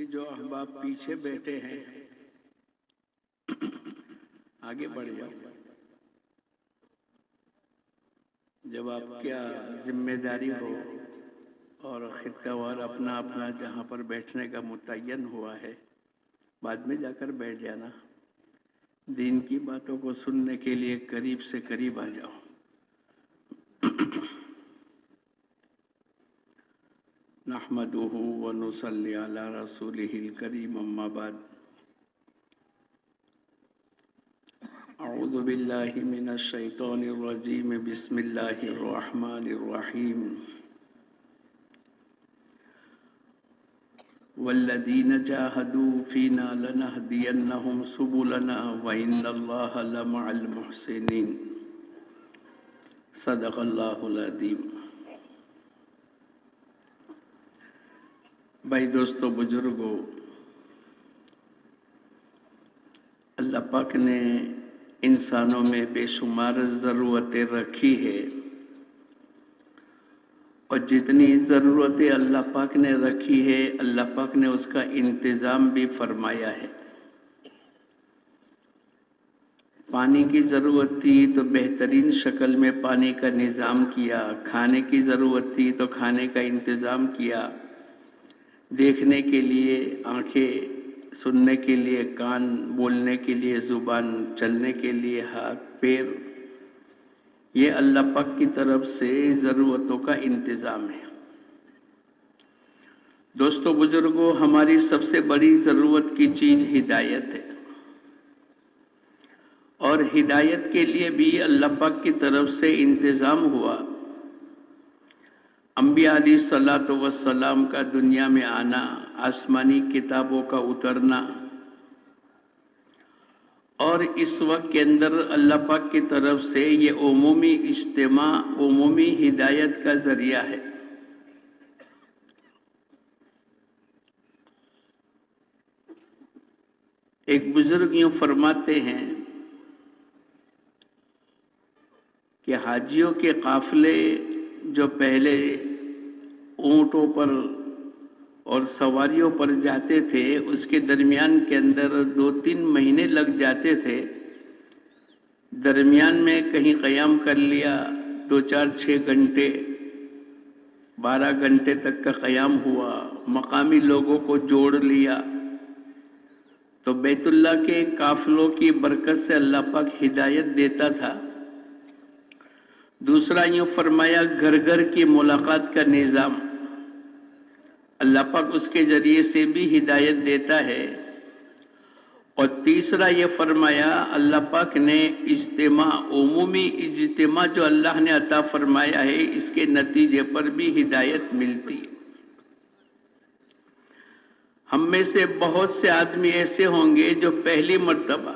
کہ جو احباب پیچھے بیٹھے ہیں آگے بڑھ جاؤ. جب آپ کیا ذمہ داری ہو اور خطہ وار اپنا اپنا جہاں پر بیٹھنے کا متعین ہوا ہے بعد میں جا کر بیٹھ جانا. دین کی باتوں کو سننے کے لیے قریب سے قریب آ جاؤ. نحمدہ ونصلی علی رسولہ الکریم اما بعد. اعوذ باللہ من الشیطان الرجیم بسم اللہ الرحمن الرحیم. والذین جاہدوا فینا لنہدینہم سبلنا وإن اللہ لمع المحسنین. صدق اللہ العظیم. بھائی دوستو بزرگو، اللہ پاک نے انسانوں میں بے شمار ضرورتیں رکھی ہے، اور جتنی ضرورتیں اللہ پاک نے رکھی ہے اللہ پاک نے اس کا انتظام بھی فرمایا ہے. پانی کی ضرورت تھی تو بہترین شکل میں پانی کا نظام کیا. کھانے کی ضرورت تھی تو کھانے کا انتظام کیا. دیکھنے کے لیے آنکھیں، سننے کے لیے کان، بولنے کے لیے زبان، چلنے کے لیے ہاتھ پیر، یہ اللہ پاک کی طرف سے ضرورتوں کا انتظام ہے. دوستو بزرگوں، ہماری سب سے بڑی ضرورت کی چیز ہدایت ہے، اور ہدایت کے لیے بھی اللہ پاک کی طرف سے انتظام ہوا. انبیاء علیہ الصلوۃ والسلام کا دنیا میں آنا، آسمانی کتابوں کا اترنا، اور اس وقت کے اندر اللہ پاک کی طرف سے یہ عمومی اجتماع عمومی ہدایت کا ذریعہ ہے. ایک بزرگ یوں فرماتے ہیں کہ حاجیوں کے قافلے جو پہلے اونٹوں پر اور سواریوں پر جاتے تھے، اس کے درمیان کے اندر 2-3 مہینے لگ جاتے تھے. درمیان میں کہیں قیام کر لیا 2-4-6 گھنٹے، 12 گھنٹے تک کا قیام ہوا، مقامی لوگوں کو جوڑ لیا، تو بیت اللہ کے قافلوں کی برکت سے اللہ پاک ہدایت دیتا تھا. دوسرا یوں فرمایا گھر گھر کی ملاقات کا نظام، اللہ پاک اس کے ذریعے سے بھی ہدایت دیتا ہے. اور تیسرا یہ فرمایا اللہ پاک نے اجتماع عمومی اجتماع جو اللہ نے عطا فرمایا ہے، اس کے نتیجے پر بھی ہدایت ملتی ہے. ہم میں سے بہت سے آدمی ایسے ہوں گے جو پہلی مرتبہ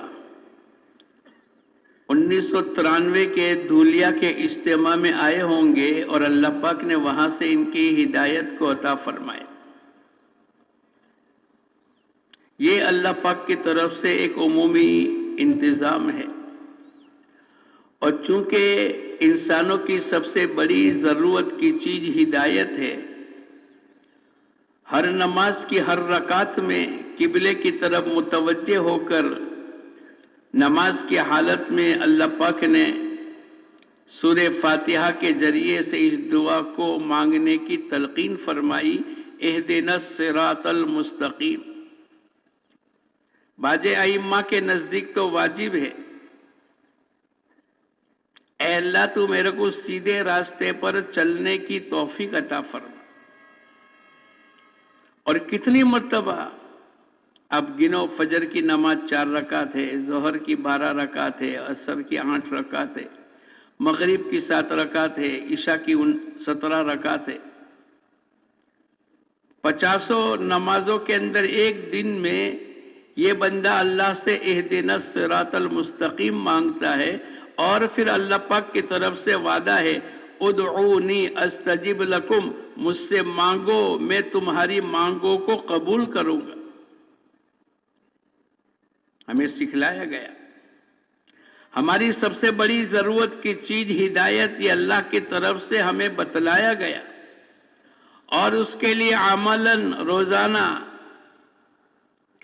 1993 کے دھولیا کے اجتماع میں آئے ہوں گے، اور اللہ پاک نے وہاں سے ان کی ہدایت کو عطا فرمایا. یہ اللہ پاک کی طرف سے ایک عمومی انتظام ہے. اور چونکہ انسانوں کی سب سے بڑی ضرورت کی چیز ہدایت ہے، ہر نماز کی ہر رکعت میں قبلے کی طرف متوجہ ہو کر نماز کی حالت میں اللہ پاک نے سورہ فاتحہ کے ذریعے سے اس دعا کو مانگنے کی تلقین فرمائی، اہدنا الصراط المستقیم. باز ائمہ کے نزدیک تو واجب ہے، اے اللہ تو میرے کو سیدھے راستے پر چلنے کی توفیق عطا فرما. اور کتنی مرتبہ اب گنو، فجر کی نماز 4 رکعت ہے، ظہر کی 12 رکعت ہے، عصر کی 8 رکعت ہے، مغرب کی 7 رکعت ہے، عشاء کی 17 رکعت ہے. 50 نمازوں کے اندر ایک دن میں یہ بندہ اللہ سے اہدنا الصراط المستقیم مانگتا ہے، اور پھر اللہ پاک کی طرف سے وعدہ ہے ادعونی استجب لکم، مجھ سے مانگو میں تمہاری مانگوں کو قبول کروں گا. ہمیں سکھلایا گیا ہماری سب سے بڑی ضرورت کی چیز ہدایت، یہ اللہ کی طرف سے ہمیں بتلایا گیا، اور اس کے لیے عملاً روزانہ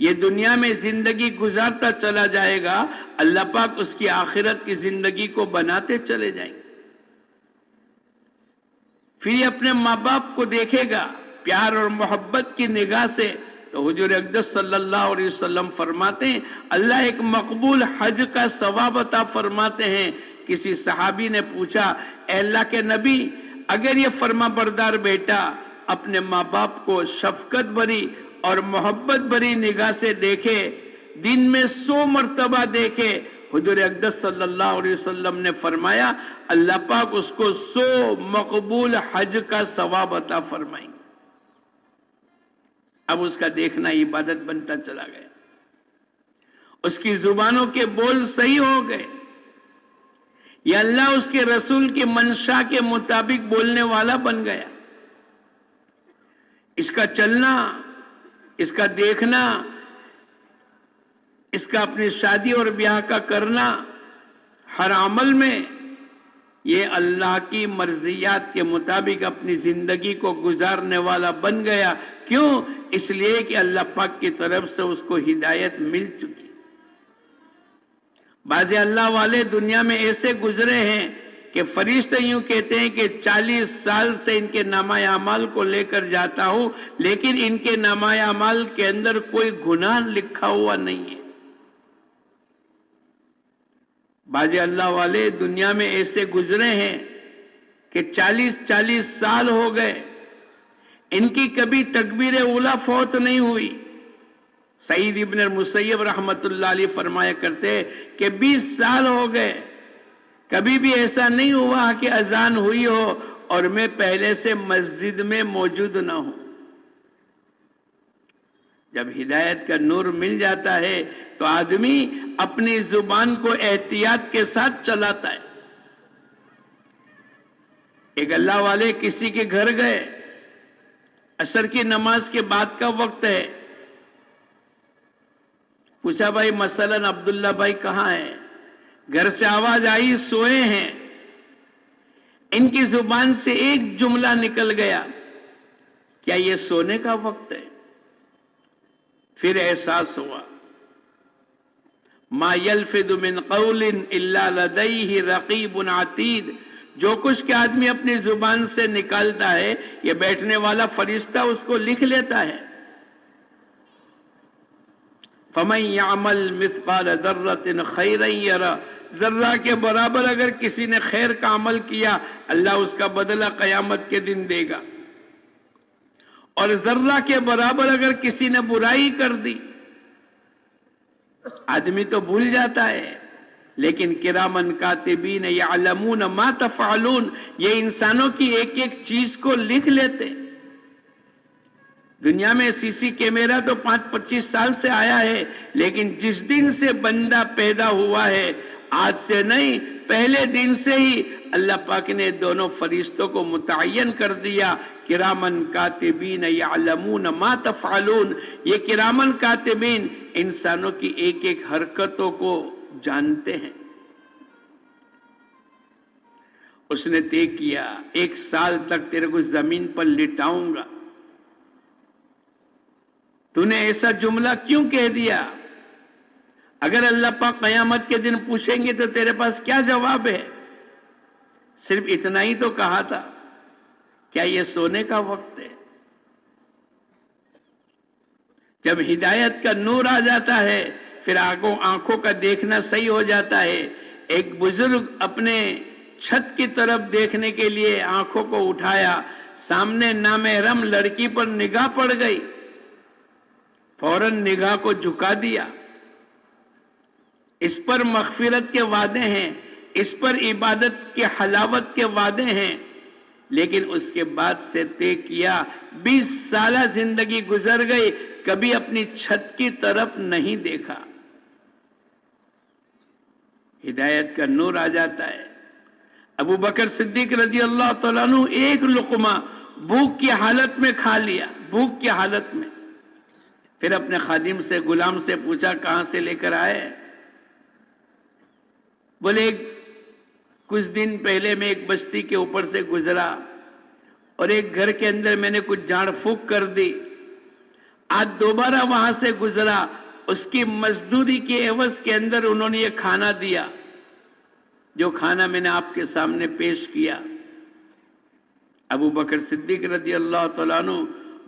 یہ دنیا میں زندگی گزارتا چلا جائے گا، اللہ پاک اس کی آخرت کی زندگی کو بناتے چلے جائیں گے۔ پھر یہ اپنے ماں باپ کو دیکھے گا پیار اور محبت کی نگاہ سے، تو حضور اقدس صلی اللہ علیہ وسلم فرماتے ہیں اللہ ایک مقبول حج کا ثواب عطا فرماتے ہیں۔ کسی صحابی نے پوچھا اے اللہ کے نبی، اگر یہ فرما بردار بیٹا اپنے ماں باپ کو شفقت بری اور محبت بری نگاہ سے دیکھے، دن میں 100 مرتبہ دیکھے، حضور اقدس صلی اللہ علیہ وسلم نے فرمایا اللہ پاک اس کو 100 مقبول حج کا ثواب عطا فرمائیں گے۔ اب اس کا دیکھنا عبادت بنتا چلا گیا، اس کی زبانوں کے بول صحیح ہو گئے، یا اللہ اس کے رسول کی منشا کے مطابق بولنے والا بن گیا۔ اس کا چلنا، اس کا دیکھنا، اس کا اپنی شادی اور بیاہ کا کرنا، ہر عمل میں یہ اللہ کی مرضیات کے مطابق اپنی زندگی کو گزارنے والا بن گیا۔ کیوں؟ اس لیے کہ اللہ پاک کی طرف سے اس کو ہدایت مل چکی۔ بعض اللہ والے دنیا میں ایسے گزرے ہیں کہ فرشتے یوں کہتے ہیں کہ 40 سال سے ان کے نامہ اعمال کو لے کر جاتا ہوں، لیکن ان کے نامہ اعمال کے اندر کوئی گناہ لکھا ہوا نہیں ہے۔ بعض اللہ والے دنیا میں ایسے گزرے ہیں کہ 40 سال ہو گئے، ان کی کبھی تکبیر اولیٰ فوت نہیں ہوئی۔ سعید ابن المسیب رحمت اللہ علیہ فرمایا کرتے کہ 20 سال ہو گئے، کبھی بھی ایسا نہیں ہوا کہ اذان ہوئی ہو اور میں پہلے سے مسجد میں موجود نہ ہوں۔ جب ہدایت کا نور مل جاتا ہے تو آدمی اپنی زبان کو احتیاط کے ساتھ چلاتا ہے۔ ایک اللہ والے کسی کے گھر گئے، عصر کی نماز کے بعد کا وقت ہے، پوچھا بھائی مثلاً عبداللہ بھائی کہاں ہیں؟ گھر سے آواز آئی سوئے ہیں۔ ان کی زبان سے ایک جملہ نکل گیا، کیا یہ سونے کا وقت ہے؟ پھر احساس ہوا ما یلفظ من قول الا لدیہ رقیب عتید، جو کچھ کہ آدمی اپنی زبان سے نکالتا ہے یہ بیٹھنے والا فرشتہ اس کو لکھ لیتا ہے۔ فَمَن يَعْمَلْ مِثْقَالَ ذَرَّةٍ خَيْرًا يَرَهُ، ذرہ کے برابر اگر کسی نے خیر کا عمل کیا اللہ اس کا بدلہ قیامت کے دن دے گا، اور ذرہ کے برابر اگر کسی نے برائی کر دی، آدمی تو بھول جاتا ہے لیکن کرامن کاتبین یعلمون ما تفعلون، یہ انسانوں کی ایک ایک چیز کو لکھ لیتے۔ دنیا میں سی سی کیمرہ تو 25 سال سے آیا ہے، لیکن جس دن سے بندہ پیدا ہوا ہے، آج سے نہیں پہلے دن سے ہی اللہ پاک نے دونوں فرشتوں کو متعین کر دیا، کرامن کاتبین یعلمون ما تفعلون۔ یہ کرامن کاتبین انسانوں کی ایک ایک حرکتوں کو جانتے ہیں۔ اس نے طے کیا 1 سال تک تیرے کو زمین پر لٹاؤں گا، تو نے ایسا جملہ کیوں کہہ دیا؟ اگر اللہ پاک قیامت کے دن پوچھیں گے تو تیرے پاس کیا جواب ہے؟ صرف اتنا ہی تو کہا تھا، کیا یہ سونے کا وقت ہے؟ جب ہدایت کا نور آ جاتا ہے پھر آنکھوں کا دیکھنا صحیح ہو جاتا ہے۔ ایک بزرگ اپنے چھت کی طرف دیکھنے کے لیے آنکھوں کو اٹھایا، سامنے نامحرم لڑکی پر نگاہ پڑ گئی، فوراً نگاہ کو جھکا دیا۔ اس پر مغفرت کے وعدے ہیں، اس پر عبادت کے حلاوت کے وعدے ہیں، لیکن اس کے بعد سے طے کیا 20 سالہ زندگی گزر گئی، کبھی اپنی چھت کی طرف نہیں دیکھا۔ ہدایت کا نور آ جاتا ہے۔ ابو بکر صدیق رضی اللہ تعالیٰ عنہ ایک لقمہ بھوک کی حالت میں کھا لیا، بھوک کی حالت میں۔ پھر اپنے خادم سے، غلام سے پوچھا کہاں سے لے کر آئے؟ بولے کچھ دن پہلے میں ایک بستی کے اوپر سے گزرا اور ایک گھر کے اندر میں نے کچھ جھاڑ پھونک کر دی، آج دوبارہ وہاں سے گزرا، اس کی مزدوری کے عوض کے اندر انہوں نے یہ کھانا دیا جو کھانا میں نے آپ کے سامنے پیش کیا۔ ابو بکر صدیق رضی اللہ تعالیٰ عنہ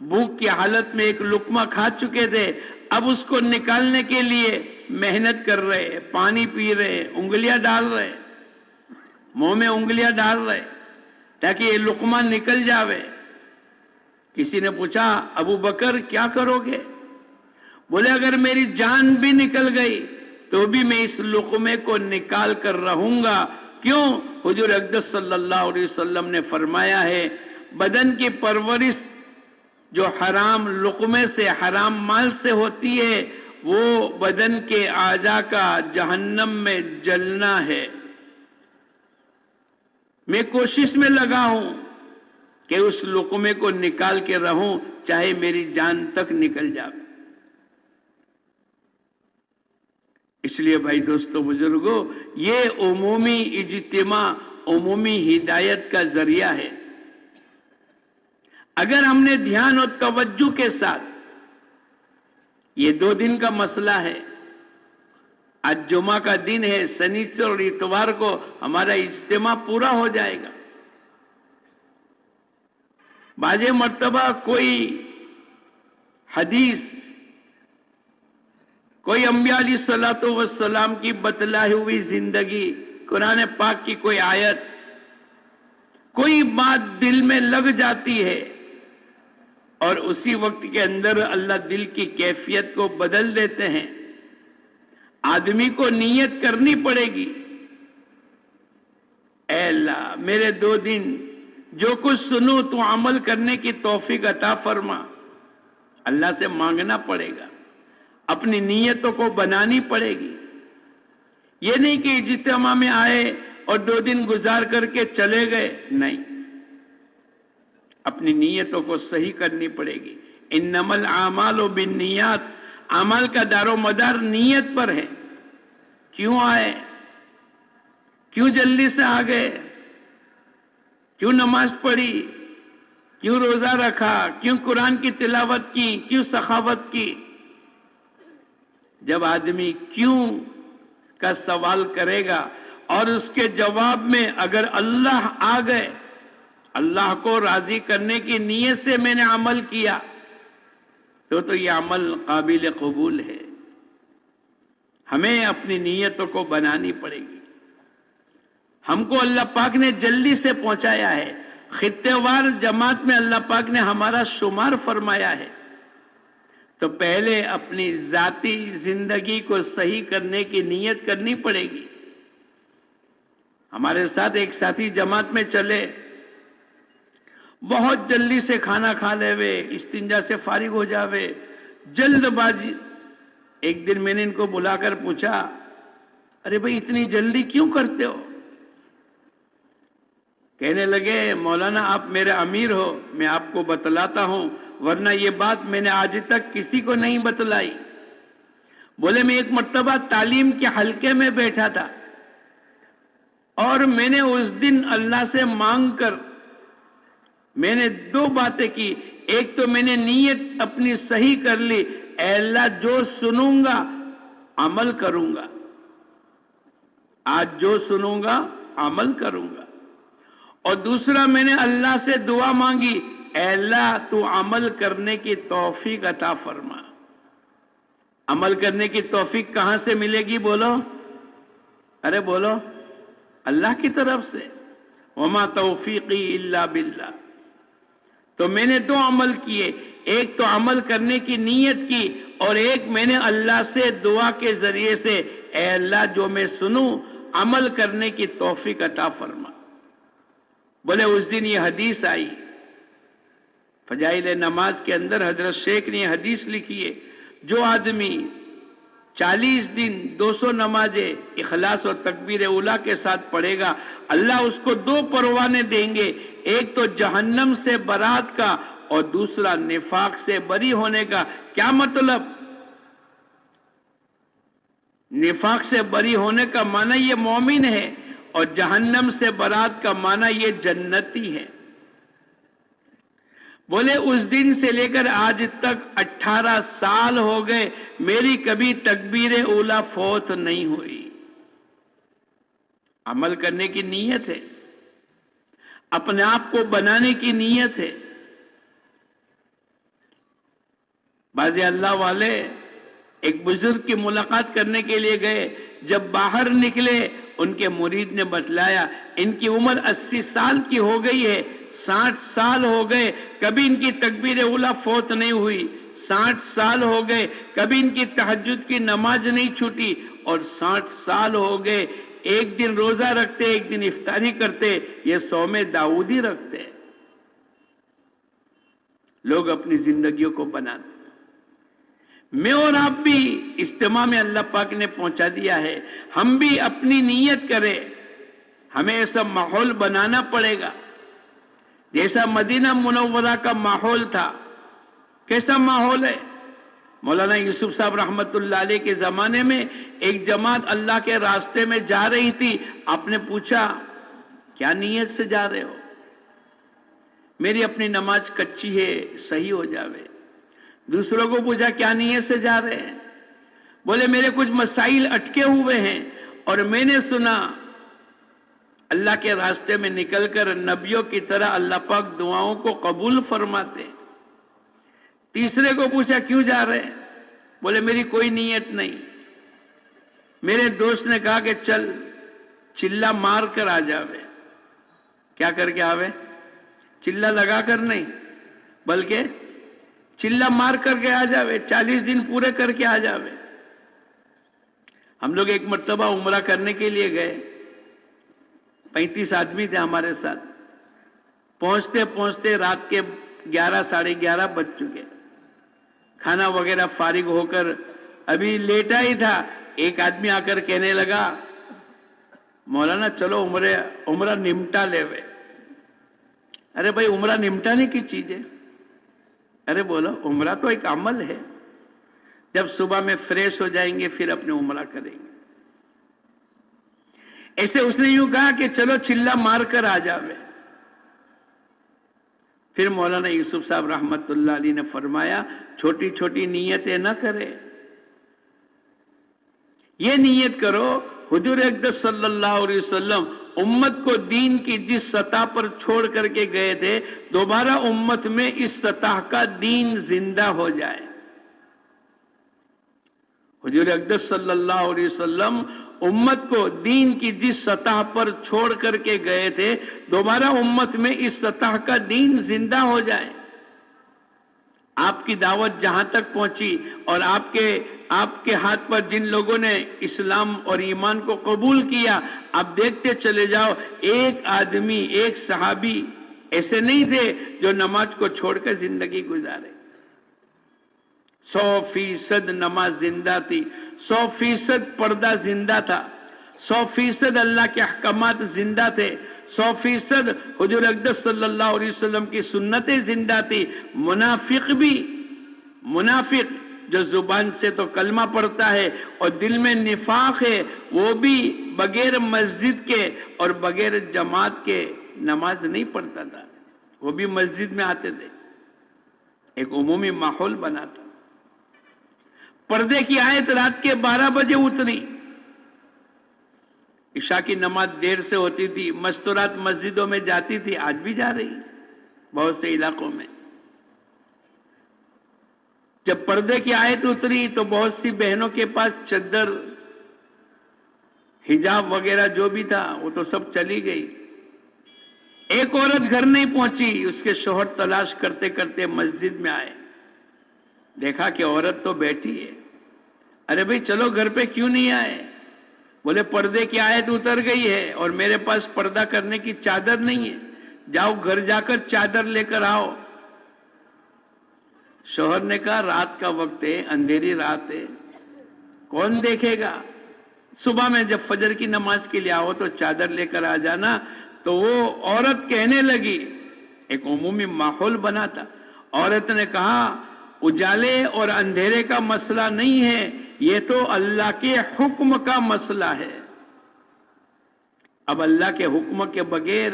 بھوک کی حالت میں ایک لقمہ کھا چکے تھے، اب اس کو نکالنے کے لیے محنت کر رہے، پانی پی رہے، انگلیاں ڈال رہے، منہ میں انگلیاں ڈال رہے تاکہ یہ لقمہ نکل جاوے۔ کسی نے پوچھا ابو بکر کیا کرو گے؟ بولے اگر میری جان بھی نکل گئی تو بھی میں اس لقمے کو نکال کر رہوں گا۔ کیوں؟ حضور اقدس صلی اللہ علیہ وسلم نے فرمایا ہے بدن کی پرورش جو حرام لقمے سے، حرام مال سے ہوتی ہے، وہ بدن کے اعضاء کا جہنم میں جلنا ہے۔ میں کوشش میں لگا ہوں کہ اس لقمے کو نکال کے رہوں، چاہے میری جان تک نکل جائے۔ اس لیے بھائی دوستو بزرگوں، یہ عمومی اجتماع عمومی ہدایت کا ذریعہ ہے۔ اگر ہم نے دھیان اور توجہ کے ساتھ، یہ 2 دن کا مسئلہ ہے، آج جمعہ کا دن ہے، سنیچر اور اتوار کو ہمارا اجتماع پورا ہو جائے گا۔ بعض مرتبہ کوئی حدیث، کوئی انبیاء علیہ الصلوۃ والسلام کی بتلائی ہوئی زندگی، قرآن پاک کی کوئی آیت، کوئی بات دل میں لگ جاتی ہے اور اسی وقت کے اندر اللہ دل کی کیفیت کو بدل دیتے ہیں۔ آدمی کو نیت کرنی پڑے گی، اے اللہ میرے 2 دن جو کچھ سنوں تو عمل کرنے کی توفیق عطا فرما۔ اللہ سے مانگنا پڑے گا، اپنی نیتوں کو بنانی پڑے گی۔ یہ نہیں کہ اجتماع میں آئے اور 2 دن گزار کر کے چلے گئے، نہیں، اپنی نیتوں کو صحیح کرنی پڑے گی۔ انما الاعمال بالنیات، عمل کا دار و مدار نیت پر ہے۔ کیوں آئے؟ کیوں جلدی سے آ گئے؟ کیوں نماز پڑھی؟ کیوں روزہ رکھا؟ کیوں قرآن کی تلاوت کی؟ کیوں سخاوت کی؟ جب آدمی کیوں کا سوال کرے گا اور اس کے جواب میں اگر اللہ آ گئے، اللہ کو راضی کرنے کی نیت سے میں نے عمل کیا، تو یہ عمل قابل قبول ہے۔ ہمیں اپنی نیتوں کو بنانی پڑے گی۔ ہم کو اللہ پاک نے جلدی سے پہنچایا ہے، خطے وار جماعت میں اللہ پاک نے ہمارا شمار فرمایا ہے، تو پہلے اپنی ذاتی زندگی کو صحیح کرنے کی نیت کرنی پڑے گی۔ ہمارے ساتھ ایک ساتھی جماعت میں چلے، بہت جلدی سے کھانا کھا لے وے، استنجا سے فارغ ہو جاوے، جلد بازی۔ ایک دن میں نے ان کو بلا کر پوچھا، ارے بھائی اتنی جلدی کیوں کرتے ہو؟ کہنے لگے مولانا آپ میرے امیر ہو، میں آپ کو بتلاتا ہوں، ورنہ یہ بات میں نے آج تک کسی کو نہیں بتلائی۔ بولے میں ایک مرتبہ تعلیم کے حلقے میں بیٹھا تھا اور میں نے اس دن اللہ سے مانگ کر میں نے 2 باتیں کی۔ ایک تو میں نے نیت اپنی صحیح کر لی، اے اللہ جو سنوں گا عمل کروں گا، آج جو سنوں گا عمل کروں گا۔ اور دوسرا میں نے اللہ سے دعا مانگی، اے اللہ تو عمل کرنے کی توفیق عطا فرما۔ عمل کرنے کی توفیق کہاں سے ملے گی؟ بولو، ارے بولو، اللہ کی طرف سے۔ وما توفیقی الا باللہ۔ تو میں نے 2 عمل کیے، ایک تو عمل کرنے کی نیت کی اور ایک میں نے اللہ سے دعا کے ذریعے سے، اے اللہ جو میں سنوں عمل کرنے کی توفیق عطا فرما۔ بولے اس دن یہ حدیث آئی فضائل نماز کے اندر، حضرت شیخ نے حدیث لکھی ہے، جو آدمی 40 دن 200 نمازیں اخلاص اور تکبیر اولیٰ کے ساتھ پڑھے گا، اللہ اس کو 2 پروانے دیں گے، ایک تو جہنم سے برات کا اور دوسرا نفاق سے بری ہونے کا۔ کیا مطلب؟ نفاق سے بری ہونے کا معنی یہ مومن ہے اور جہنم سے برات کا معنی یہ جنتی ہے۔ بولے اس دن سے لے کر آج تک 18 سال ہو گئے، میری کبھی تکبیر اولا فوت نہیں ہوئی۔ عمل کرنے کی نیت ہے، اپنے آپ کو بنانے کی نیت ہے۔ بعض اللہ والے ایک بزرگ کی ملاقات کرنے کے لیے گئے، جب باہر نکلے ان کے مرید نے بتلایا ان کی عمر 80 سال کی ہو گئی ہے، 60 سال ہو گئے کبھی ان کی تکبیر اولا فوت نہیں ہوئی، 60 سال ہو گئے کبھی ان کی تہجد کی نماز نہیں چھوٹی، اور 60 سال ہو گئے ایک دن روزہ رکھتے، ایک دن افطاری کرتے، یہ صوم داؤدی رکھتے۔ لوگ اپنی زندگیوں کو بناتے، میں اور آپ بھی اجتماع میں اللہ پاک نے پہنچا دیا ہے، ہم بھی اپنی نیت کریں، ہمیں ایسا ماحول بنانا پڑے گا جیسا مدینہ منورہ کا ماحول تھا۔ کیسا ماحول ہے؟ مولانا یوسف صاحب رحمت اللہ علیہ کے زمانے میں ایک جماعت اللہ کے راستے میں جا رہی تھی، آپ نے پوچھا کیا نیت سے جا رہے ہو؟ میری اپنی نماز کچی ہے، صحیح ہو جاوے۔ دوسروں کو پوچھا کیا نیت سے جا رہے ہیں؟ بولے میرے کچھ مسائل اٹکے ہوئے ہیں اور میں نے سنا اللہ کے راستے میں نکل کر نبیوں کی طرح اللہ پاک دعاؤں کو قبول فرماتے۔ تیسرے کو پوچھا کیوں جا رہے ہیں؟ بولے میری کوئی نیت نہیں، میرے دوست نے کہا کہ چل چلا مار کر آ جاوے۔ کیا کر کے آوے؟ چلا لگا کر نہیں بلکہ چلا مار کر کے آ جاوے، 40 دن پورے کر کے آ جاوے۔ ہم لوگ ایک مرتبہ عمرہ کرنے کے لیے گئے، 35 آدمی تھے ہمارے ساتھ، پہنچتے پہنچتے رات کے 11 ساڑھے 11 بج چکے، کھانا وغیرہ فارغ ہو کر ابھی لیٹا ہی تھا، ایک آدمی آ کر کہنے لگا مولانا چلو عمرہ نمٹا لے وے۔ ارے بھائی عمرہ نمٹانے کی چیز ہے؟ ارے بولو عمرہ تو ایک عمل ہے، جب صبح میں فریش ہو جائیں گے پھر اپنے عمرہ کریں گے۔ ایسے اس نے یوں کہا کہ چلو چلا مار کر آ جاوے۔ پھر مولانا یوسف صاحب رحمت اللہ علیہ نے فرمایا چھوٹی چھوٹی نیتیں نہ کرے، یہ نیت کرو حضور اقدس صلی اللہ علیہ وسلم امت کو دین کی جس سطح پر چھوڑ کر کے گئے تھے، دوبارہ امت میں اس سطح کا دین زندہ ہو جائے۔ حضور اقدس صلی اللہ علیہ وسلم امت کو دین کی جس سطح پر چھوڑ کر کے گئے تھے، دوبارہ امت میں اس سطح کا دین زندہ ہو جائے۔ آپ کی دعوت جہاں تک پہنچی اور آپ کے ہاتھ پر جن لوگوں نے اسلام اور ایمان کو قبول کیا، آپ دیکھتے چلے جاؤ، ایک آدمی ایک صحابی ایسے نہیں تھے جو نماز کو چھوڑ کر زندگی گزارے۔ 100% نماز زندہ تھی، 100% پردہ زندہ تھا، 100% اللہ کے احکامات زندہ تھے، 100% حضور اقدس صلی اللہ علیہ وسلم کی سنتیں زندہ تھی۔ منافق جو زبان سے تو کلمہ پڑھتا ہے اور دل میں نفاق ہے، وہ بھی بغیر مسجد کے اور بغیر جماعت کے نماز نہیں پڑھتا تھا، وہ بھی مسجد میں آتے تھے، ایک عمومی ماحول بنا تھا۔ پردے کی آیت رات کے 12 بجے اتری، عشاء کی نماز دیر سے ہوتی تھی، مستورات مسجدوں میں جاتی تھی، آج بھی جا رہی بہت سے علاقوں میں۔ جب پردے کی آیت اتری تو بہت سی بہنوں کے پاس چادر، حجاب وغیرہ جو بھی تھا وہ تو سب چلی گئی۔ ایک عورت گھر نہیں پہنچی، اس کے شوہر تلاش کرتے کرتے مسجد میں آئے، دیکھا کہ عورت تو بیٹھی ہے۔ ارے بھئی چلو گھر پہ کیوں نہیں آئے؟ بولے پردے کی آیت اتر گئی ہے اور میرے پاس پردہ کرنے کی چادر نہیں ہے، جاؤ گھر جا کر چادر لے کر آؤ۔ شوہر نے کہا رات کا وقت ہے، اندھیری رات ہے، کون دیکھے گا؟ صبح میں جب فجر کی نماز کے لیے آؤ تو چادر لے کر آ جانا۔ تو وہ عورت کہنے لگی، ایک عمومی ماحول بنا تھا، عورت نے کہا اجالے اور اندھیرے کا مسئلہ نہیں ہے، یہ تو اللہ کے حکم کا مسئلہ ہے۔ اب اللہ کے حکم کے بغیر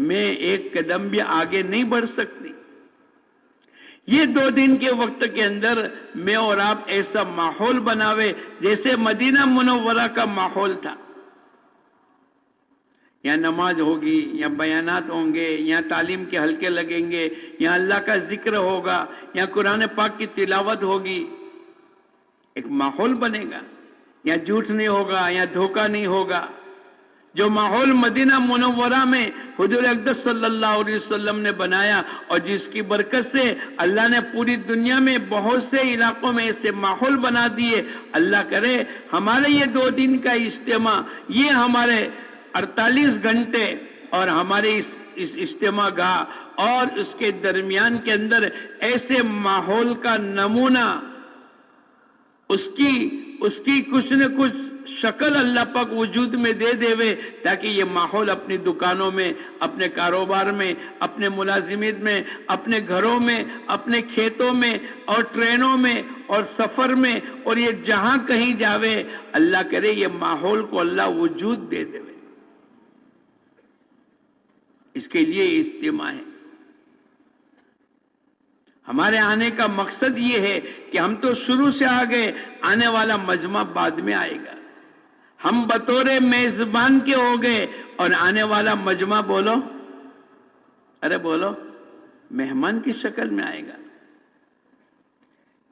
میں ایک قدم بھی آگے نہیں بڑھ سکتی۔ یہ 2 دن کے وقت کے اندر میں اور آپ ایسا ماحول بناوے جیسے مدینہ منورہ کا ماحول تھا. یہاں نماز ہوگی، یہاں بیانات ہوں گے، یہاں تعلیم کے حلقے لگیں گے، یہاں اللہ کا ذکر ہوگا، یہاں قرآن پاک کی تلاوت ہوگی. ایک ماحول بنے گا، یہاں جھوٹ نہیں ہوگا، یہاں دھوکہ نہیں ہوگا. جو ماحول مدینہ منورہ میں حضور اقدس صلی اللہ علیہ وسلم نے بنایا اور جس کی برکت سے اللہ نے پوری دنیا میں بہت سے علاقوں میں ایسے ماحول بنا دیے. اللہ کرے ہمارے یہ 2 دن کا اجتماع، یہ ہمارے 48 گھنٹے اور ہمارے اس اجتماع گاہ اور اس کے درمیان کے اندر ایسے ماحول کا نمونہ، اس کی کچھ نہ کچھ شکل اللہ پاک وجود میں دے وے، تاکہ یہ ماحول اپنی دکانوں میں، اپنے کاروبار میں، اپنے ملازمت میں، اپنے گھروں میں، اپنے کھیتوں میں اور ٹرینوں میں اور سفر میں اور یہ جہاں کہیں جاوے، اللہ کرے یہ ماحول کو اللہ وجود دے وے. اس کے لیے اجتماع ہے. ہمارے آنے کا مقصد یہ ہے کہ ہم تو شروع سے آ گئے، آنے والا مجمع بعد میں آئے گا. ہم بطور میزبان کے ہو گئے اور آنے والا مجمع بولو، ارے بولو، مہمان کی شکل میں آئے گا.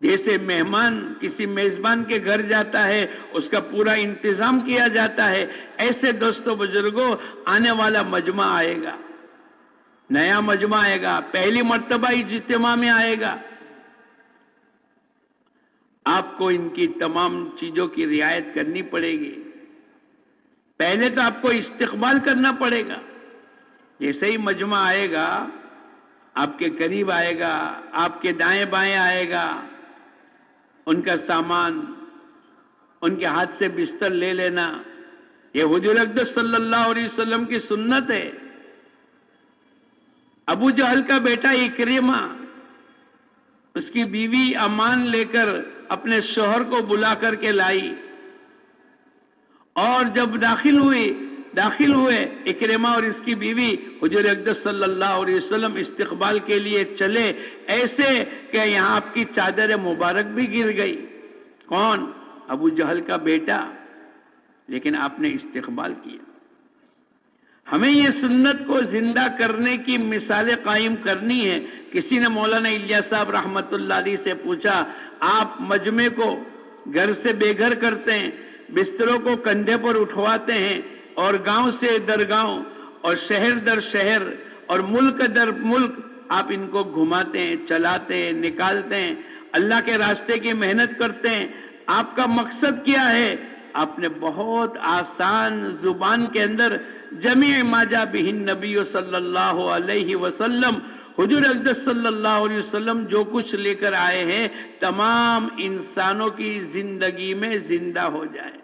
جیسے مہمان کسی میزبان کے گھر جاتا ہے، اس کا پورا انتظام کیا جاتا ہے، ایسے دوستو بزرگوں آنے والا مجمع آئے گا، نیا مجمع آئے گا، پہلی مرتبہ اجتماع میں آئے گا. آپ کو ان کی تمام چیزوں کی رعایت کرنی پڑے گی. پہلے تو آپ کو استقبال کرنا پڑے گا. جیسے ہی مجمع آئے گا، آپ کے قریب آئے گا، آپ کے دائیں بائیں آئے گا، ان کا سامان ان کے ہاتھ سے بستر لے لینا، یہ حضور اقدس صلی اللہ علیہ وسلم کی سنت ہے. ابو جہل کا بیٹا اکرمہ اس کی بیوی امان لے کر اپنے شوہر کو بلا کر کے لائی، اور جب داخل ہوئے اکرمہ اور اس کی بیوی، حضور اقدس صلی اللہ علیہ وسلم استقبال کے لیے چلے، ایسے کہ یہاں آپ کی چادر مبارک بھی گر گئی. کون؟ ابو جہل کا بیٹا. لیکن آپ نے استقبال کیا. ہمیں یہ سنت کو زندہ کرنے کی مثالیں قائم کرنی ہے. کسی نے مولانا الیاس صاحب رحمت اللہ علیہ سے پوچھا، آپ مجمع کو گھر سے بے گھر کرتے ہیں، بستروں کو کندھے پر اٹھواتے ہیں اور گاؤں سے در گاؤں اور شہر در شہر اور ملک در ملک آپ ان کو گھماتے ہیں، چلاتے ہیں، نکالتے ہیں، اللہ کے راستے کی محنت کرتے ہیں. آپ کا مقصد کیا ہے؟ آپ نے بہت آسان زبان کے اندر جمیع ما جاء بہ النبی صلی اللہ علیہ وسلم، حضور اقدس صلی اللہ علیہ وسلم جو کچھ لے کر آئے ہیں تمام انسانوں کی زندگی میں زندہ ہو جائے.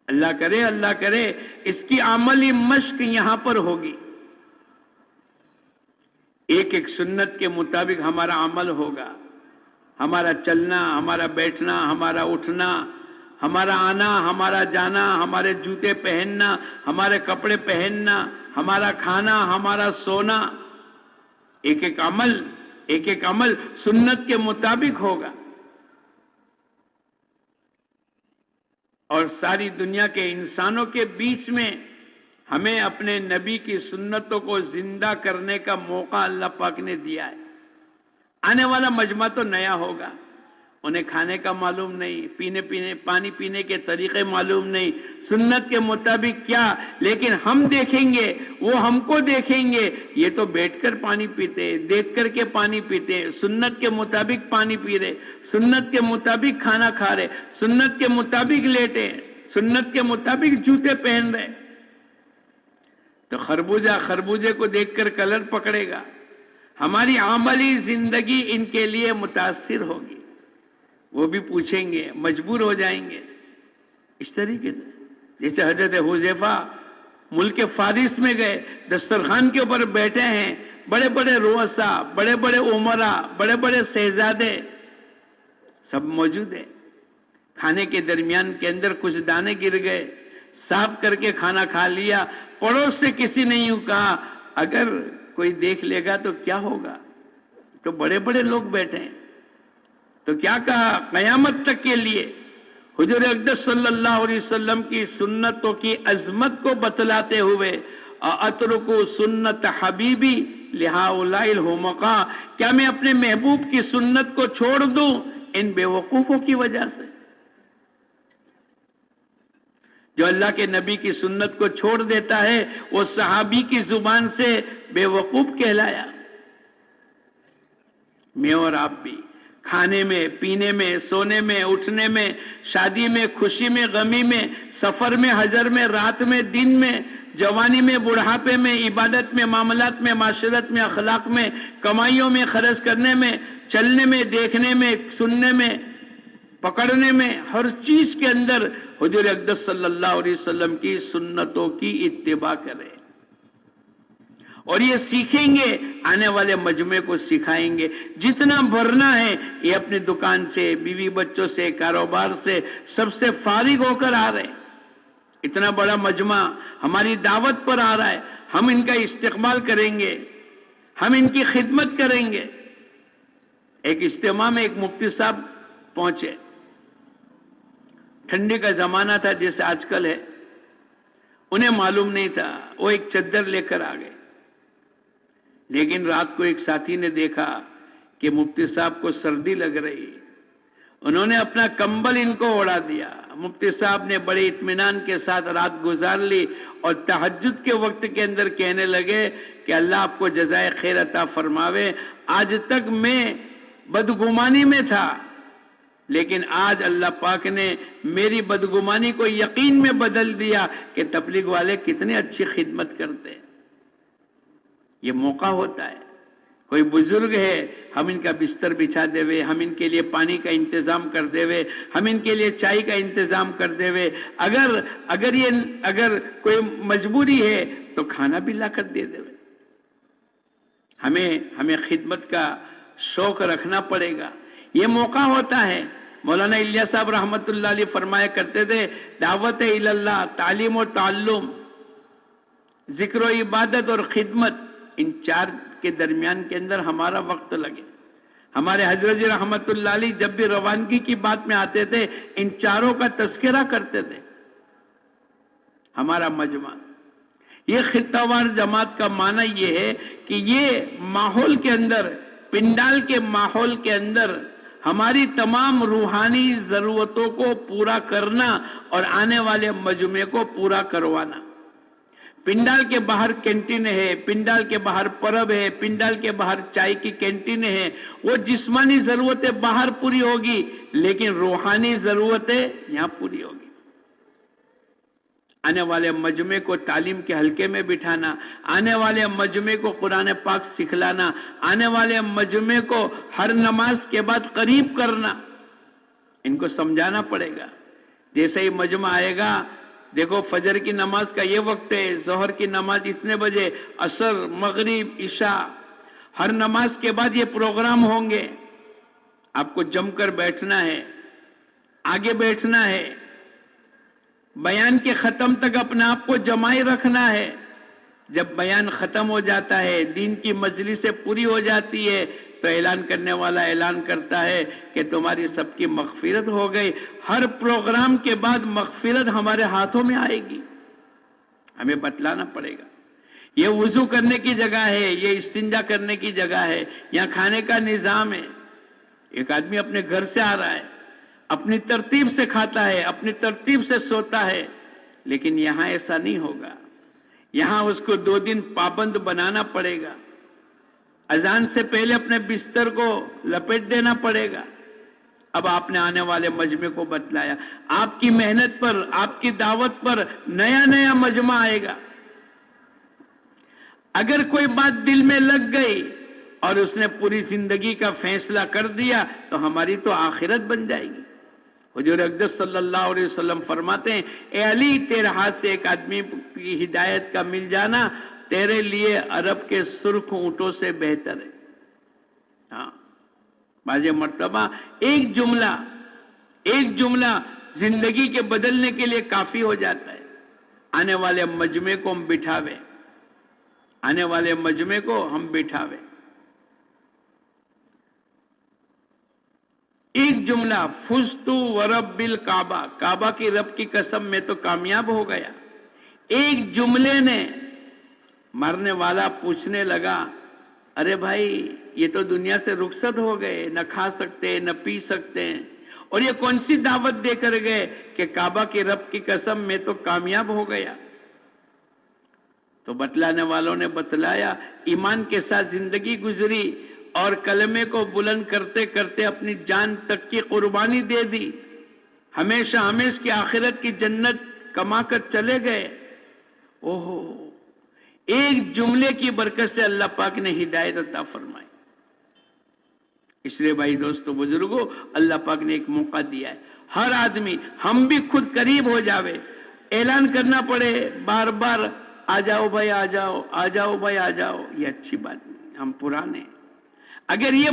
اللہ کرے اس کی عملی مشق یہاں پر ہوگی. ایک ایک سنت کے مطابق ہمارا عمل ہوگا. ہمارا چلنا، ہمارا بیٹھنا، ہمارا اٹھنا، ہمارا آنا، ہمارا جانا، ہمارے جوتے پہننا، ہمارے کپڑے پہننا، ہمارا کھانا، ہمارا سونا، ایک ایک عمل سنت کے مطابق ہوگا. اور ساری دنیا کے انسانوں کے بیچ میں ہمیں اپنے نبی کی سنتوں کو زندہ کرنے کا موقع اللہ پاک نے دیا ہے. آنے والا مجمع تو نیا ہوگا، انہیں کھانے کا معلوم نہیں، پانی پینے کے طریقے معلوم نہیں، سنت کے مطابق کیا، لیکن ہم دیکھیں گے، وہ ہم کو دیکھیں گے. یہ تو بیٹھ کر پانی پیتے، دیکھ کر کے پانی پیتے، سنت کے مطابق پانی پی رہے، سنت کے مطابق کھانا کھا رہے، سنت کے مطابق لیٹے، سنت کے مطابق جوتے پہن رہے. تو خربوزے کو دیکھ کر کلر پکڑے گا. ہماری عملی زندگی ان کے لیے متاثر ہوگی. وہ بھی پوچھیں گے، مجبور ہو جائیں گے. اس طریقے سے جیسے حضرت حذیفہ ملک فارس میں گئے، دسترخوان کے اوپر بیٹھے ہیں، بڑے بڑے رؤسا، بڑے بڑے عمرا، بڑے بڑے شہزادے سب موجود ہیں. کھانے کے درمیان کے اندر کچھ دانے گر گئے، صاف کر کے کھانا کھا لیا. پڑوس سے کسی نے یوں کہا، اگر کوئی دیکھ لے گا تو کیا ہوگا؟ تو بڑے بڑے لوگ بیٹھے ہیں. تو کیا کہا قیامت تک کے لیے حضور اقدس صلی اللہ علیہ وسلم کی سنتوں کی عظمت کو بتلاتے ہوئے اترکو سنت حبیبی لہؤلاء الحمقاء، کیا میں اپنے محبوب کی سنت کو چھوڑ دوں ان بے وقوفوں کی وجہ سے؟ جو اللہ کے نبی کی سنت کو چھوڑ دیتا ہے وہ صحابی کی زبان سے بے وقوف کہلایا. میں اور آپ بھی کھانے میں، پینے میں، سونے میں، اٹھنے میں، شادی میں، خوشی میں، غمی میں، سفر میں، حضر میں، رات میں، دن میں، جوانی میں، بڑھاپے میں، عبادت میں، معاملات میں، معاشرت میں، اخلاق میں، کمائیوں میں، خرچ کرنے میں، چلنے میں، دیکھنے میں، سننے میں، پکڑنے میں، ہر چیز کے اندر حضور اقدس صلی اللہ علیہ وسلم کی سنتوں کی اتباع کریں. اور یہ سیکھیں گے، آنے والے مجمع کو سکھائیں گے. جتنا بھرنا ہے یہ اپنی دکان سے، بیوی بچوں سے، کاروبار سے، سب سے فارغ ہو کر آ رہے. اتنا بڑا مجمع ہماری دعوت پر آ رہا ہے، ہم ان کا استقبال کریں گے، ہم ان کی خدمت کریں گے. ایک اجتماع میں ایک مفتی صاحب پہنچے. ٹھنڈی کا زمانہ تھا جیسے آج کل ہے. انہیں معلوم نہیں تھا، وہ ایک چادر لے کر آ گئے. لیکن رات کو ایک ساتھی نے دیکھا کہ مفتی صاحب کو سردی لگ رہی. انہوں نے اپنا کمبل ان کو اڑا دیا. مفتی صاحب نے بڑے اطمینان کے ساتھ رات گزار لی اور تہجد کے وقت کے اندر کہنے لگے کہ اللہ آپ کو جزائے خیر عطا فرماوے. آج تک میں بدگمانی میں تھا، لیکن آج اللہ پاک نے میری بدگمانی کو یقین میں بدل دیا کہ تبلیغ والے کتنے اچھی خدمت کرتے ہیں. یہ موقع ہوتا ہے. کوئی بزرگ ہے، ہم ان کا بستر بچھا دے وے، ہم ان کے لیے پانی کا انتظام کر دے وے، ہم ان کے لیے چائے کا انتظام کر دے وے. اگر کوئی مجبوری ہے تو کھانا بھی لا کر دے دے وے. ہمیں خدمت کا شوق رکھنا پڑے گا. یہ موقع ہوتا ہے. مولانا الیاس صاحب رحمت اللہ علیہ فرمایا کرتے تھے دعوت اللہ، تعلیم و تعلم، ذکر و عبادت اور خدمت، ان چار کے درمیان کے اندر ہمارا وقت لگے. ہمارے حضرت جی رحمت اللہ علیہ جب بھی روانگی کی بات میں آتے تھے ان چاروں کا تذکرہ کرتے تھے. ہمارا مجمع، یہ خطہ وار جماعت کا معنی یہ ہے کہ یہ ماحول کے اندر، پنڈال کے ماحول کے اندر ہماری تمام روحانی ضرورتوں کو پورا کرنا اور آنے والے مجمع کو پورا کروانا. پنڈال کے باہر کینٹین ہے، پنڈال کے باہر پرب ہے، پنڈال کے باہر چائے کی کینٹین ہے. وہ جسمانی ضرورتیں باہر پوری ہوگی لیکن روحانی ضرورتیں یہاں پوری ہوگی. آنے والے مجمع کو تعلیم کے حلقے میں بٹھانا، آنے والے مجمع کو قرآن پاک سکھلانا، آنے والے مجمع کو ہر نماز کے بعد قریب کرنا، ان کو سمجھانا پڑے گا. جیسے ہی مجمع آئے گا، دیکھو فجر کی نماز کا یہ وقت ہے، ظہر کی نماز اتنے بجے، عصر، مغرب، عشاء، ہر نماز کے بعد یہ پروگرام ہوں گے. آپ کو جم کر بیٹھنا ہے، آگے بیٹھنا ہے، بیان کے ختم تک اپنے آپ کو جمائے رکھنا ہے. جب بیان ختم ہو جاتا ہے، دین کی مجلس پوری ہو جاتی ہے تو اعلان کرنے والا اعلان کرتا ہے کہ تمہاری سب کی مغفرت ہو گئی. ہر پروگرام کے بعد مغفرت ہمارے ہاتھوں میں آئے گی. ہمیں بتلانا پڑے گا یہ وضو کرنے کی جگہ ہے، یہ استنجا کرنے کی جگہ ہے، یہاں کھانے کا نظام ہے. ایک آدمی اپنے گھر سے آ رہا ہے، اپنی ترتیب سے کھاتا ہے، اپنی ترتیب سے سوتا ہے، لیکن یہاں ایسا نہیں ہوگا. یہاں اس کو 2 دن پابند بنانا پڑے گا. اذان سے پہلے اپنے بستر کو لپیٹ دینا پڑے گا. اب آپ نے آنے والے مجمع کو بتلایا. آپ کی محنت پر، آپ کی دعوت پر نیا مجمع آئے گا. اگر کوئی بات دل میں لگ گئی اور اس نے پوری زندگی کا فیصلہ کر دیا تو ہماری تو آخرت بن جائے گی. حضور اقدس صلی اللہ علیہ وسلم فرماتے ہیں اے علی، تیرے ہاتھ سے ایک آدمی کی ہدایت کا مل جانا تیرے لیے عرب کے سرخ اونٹوں سے بہتر ہے. ہاں، بعض مرتبہ ایک جملہ زندگی کے بدلنے کے لیے کافی ہو جاتا ہے. آنے والے مجمع کو ہم بٹھاویں، آنے والے مجمع کو ہم بٹھاوے. ایک جملہ فزت ورب الکعبہ، کعبہ کی رب کی قسم میں تو کامیاب ہو گیا. ایک جملے نے مرنے والا پوچھنے لگا ارے بھائی یہ تو دنیا سے رخصت ہو گئے، نہ کھا سکتے نہ پی سکتے، اور یہ کون سی دعوت دے کر گئے کہ کعبہ کی رب کی قسم میں تو کامیاب ہو گیا. تو بتلانے والوں نے بتلایا ایمان کے ساتھ زندگی گزری اور کلمے کو بلند کرتے کرتے اپنی جان تک کی قربانی دے دی، ہمیشہ ہمیشہ کی آخرت کی جنت کما کر چلے گئے. اوہو، ایک جملے کی برکت سے اللہ پاک نے ہدایت عطا فرمائی. اس لیے بھائی دوستو بزرگوں، اللہ پاک نے ایک موقع دیا ہے. ہر آدمی، ہم بھی خود قریب ہو جاوے، اعلان کرنا پڑے بار بار آ جاؤ بھائی آ جاؤ، آ جاؤ بھائی آ جاؤ، یہ اچھی بات نہیں. ہم پرانے، اگر یہ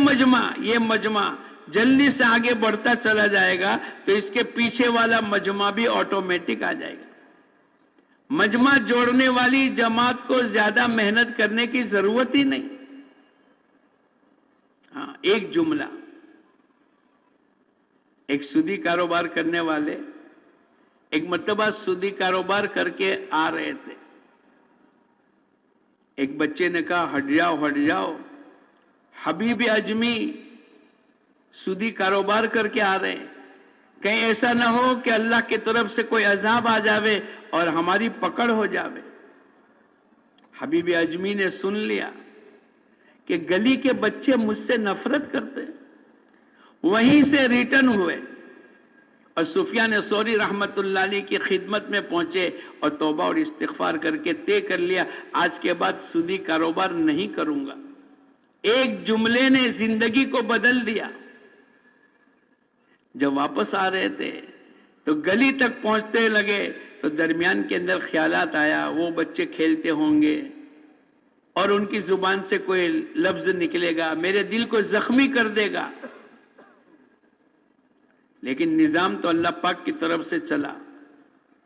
مجمع جلدی سے آگے بڑھتا چلا جائے گا تو اس کے پیچھے والا مجمع بھی آٹومیٹک آ جائے گا. مجمع جوڑنے والی جماعت کو زیادہ محنت کرنے کی ضرورت ہی نہیں. ہاں، ایک جملہ. ایک سودی کاروبار کرنے والے ایک مرتبہ سودی کاروبار کر کے آ رہے تھے. ایک بچے نے کہا ہٹ جاؤ ہٹ جاؤ، حبیب اجمی سودی کاروبار کر کے آ رہے ہیں، کہیں ایسا نہ ہو کہ اللہ کی طرف سے کوئی عذاب آ جاوے اور ہماری پکڑ ہو جاوے. حبیب اجمی نے سن لیا کہ گلی کے بچے مجھ سے نفرت کرتے، وہیں سے ریٹرن ہوئے اور سفیان ثوری رحمت اللہ علیہ کی خدمت میں پہنچے اور توبہ اور استغفار کر کے طے کر لیا آج کے بعد سودی کاروبار نہیں کروں گا. ایک جملے نے زندگی کو بدل دیا. جب واپس آ رہے تھے تو گلی تک پہنچتے لگے تو درمیان کے اندر خیالات آیا وہ بچے کھیلتے ہوں گے اور ان کی زبان سے کوئی لفظ نکلے گا میرے دل کو زخمی کر دے گا. لیکن نظام تو اللہ پاک کی طرف سے چلا.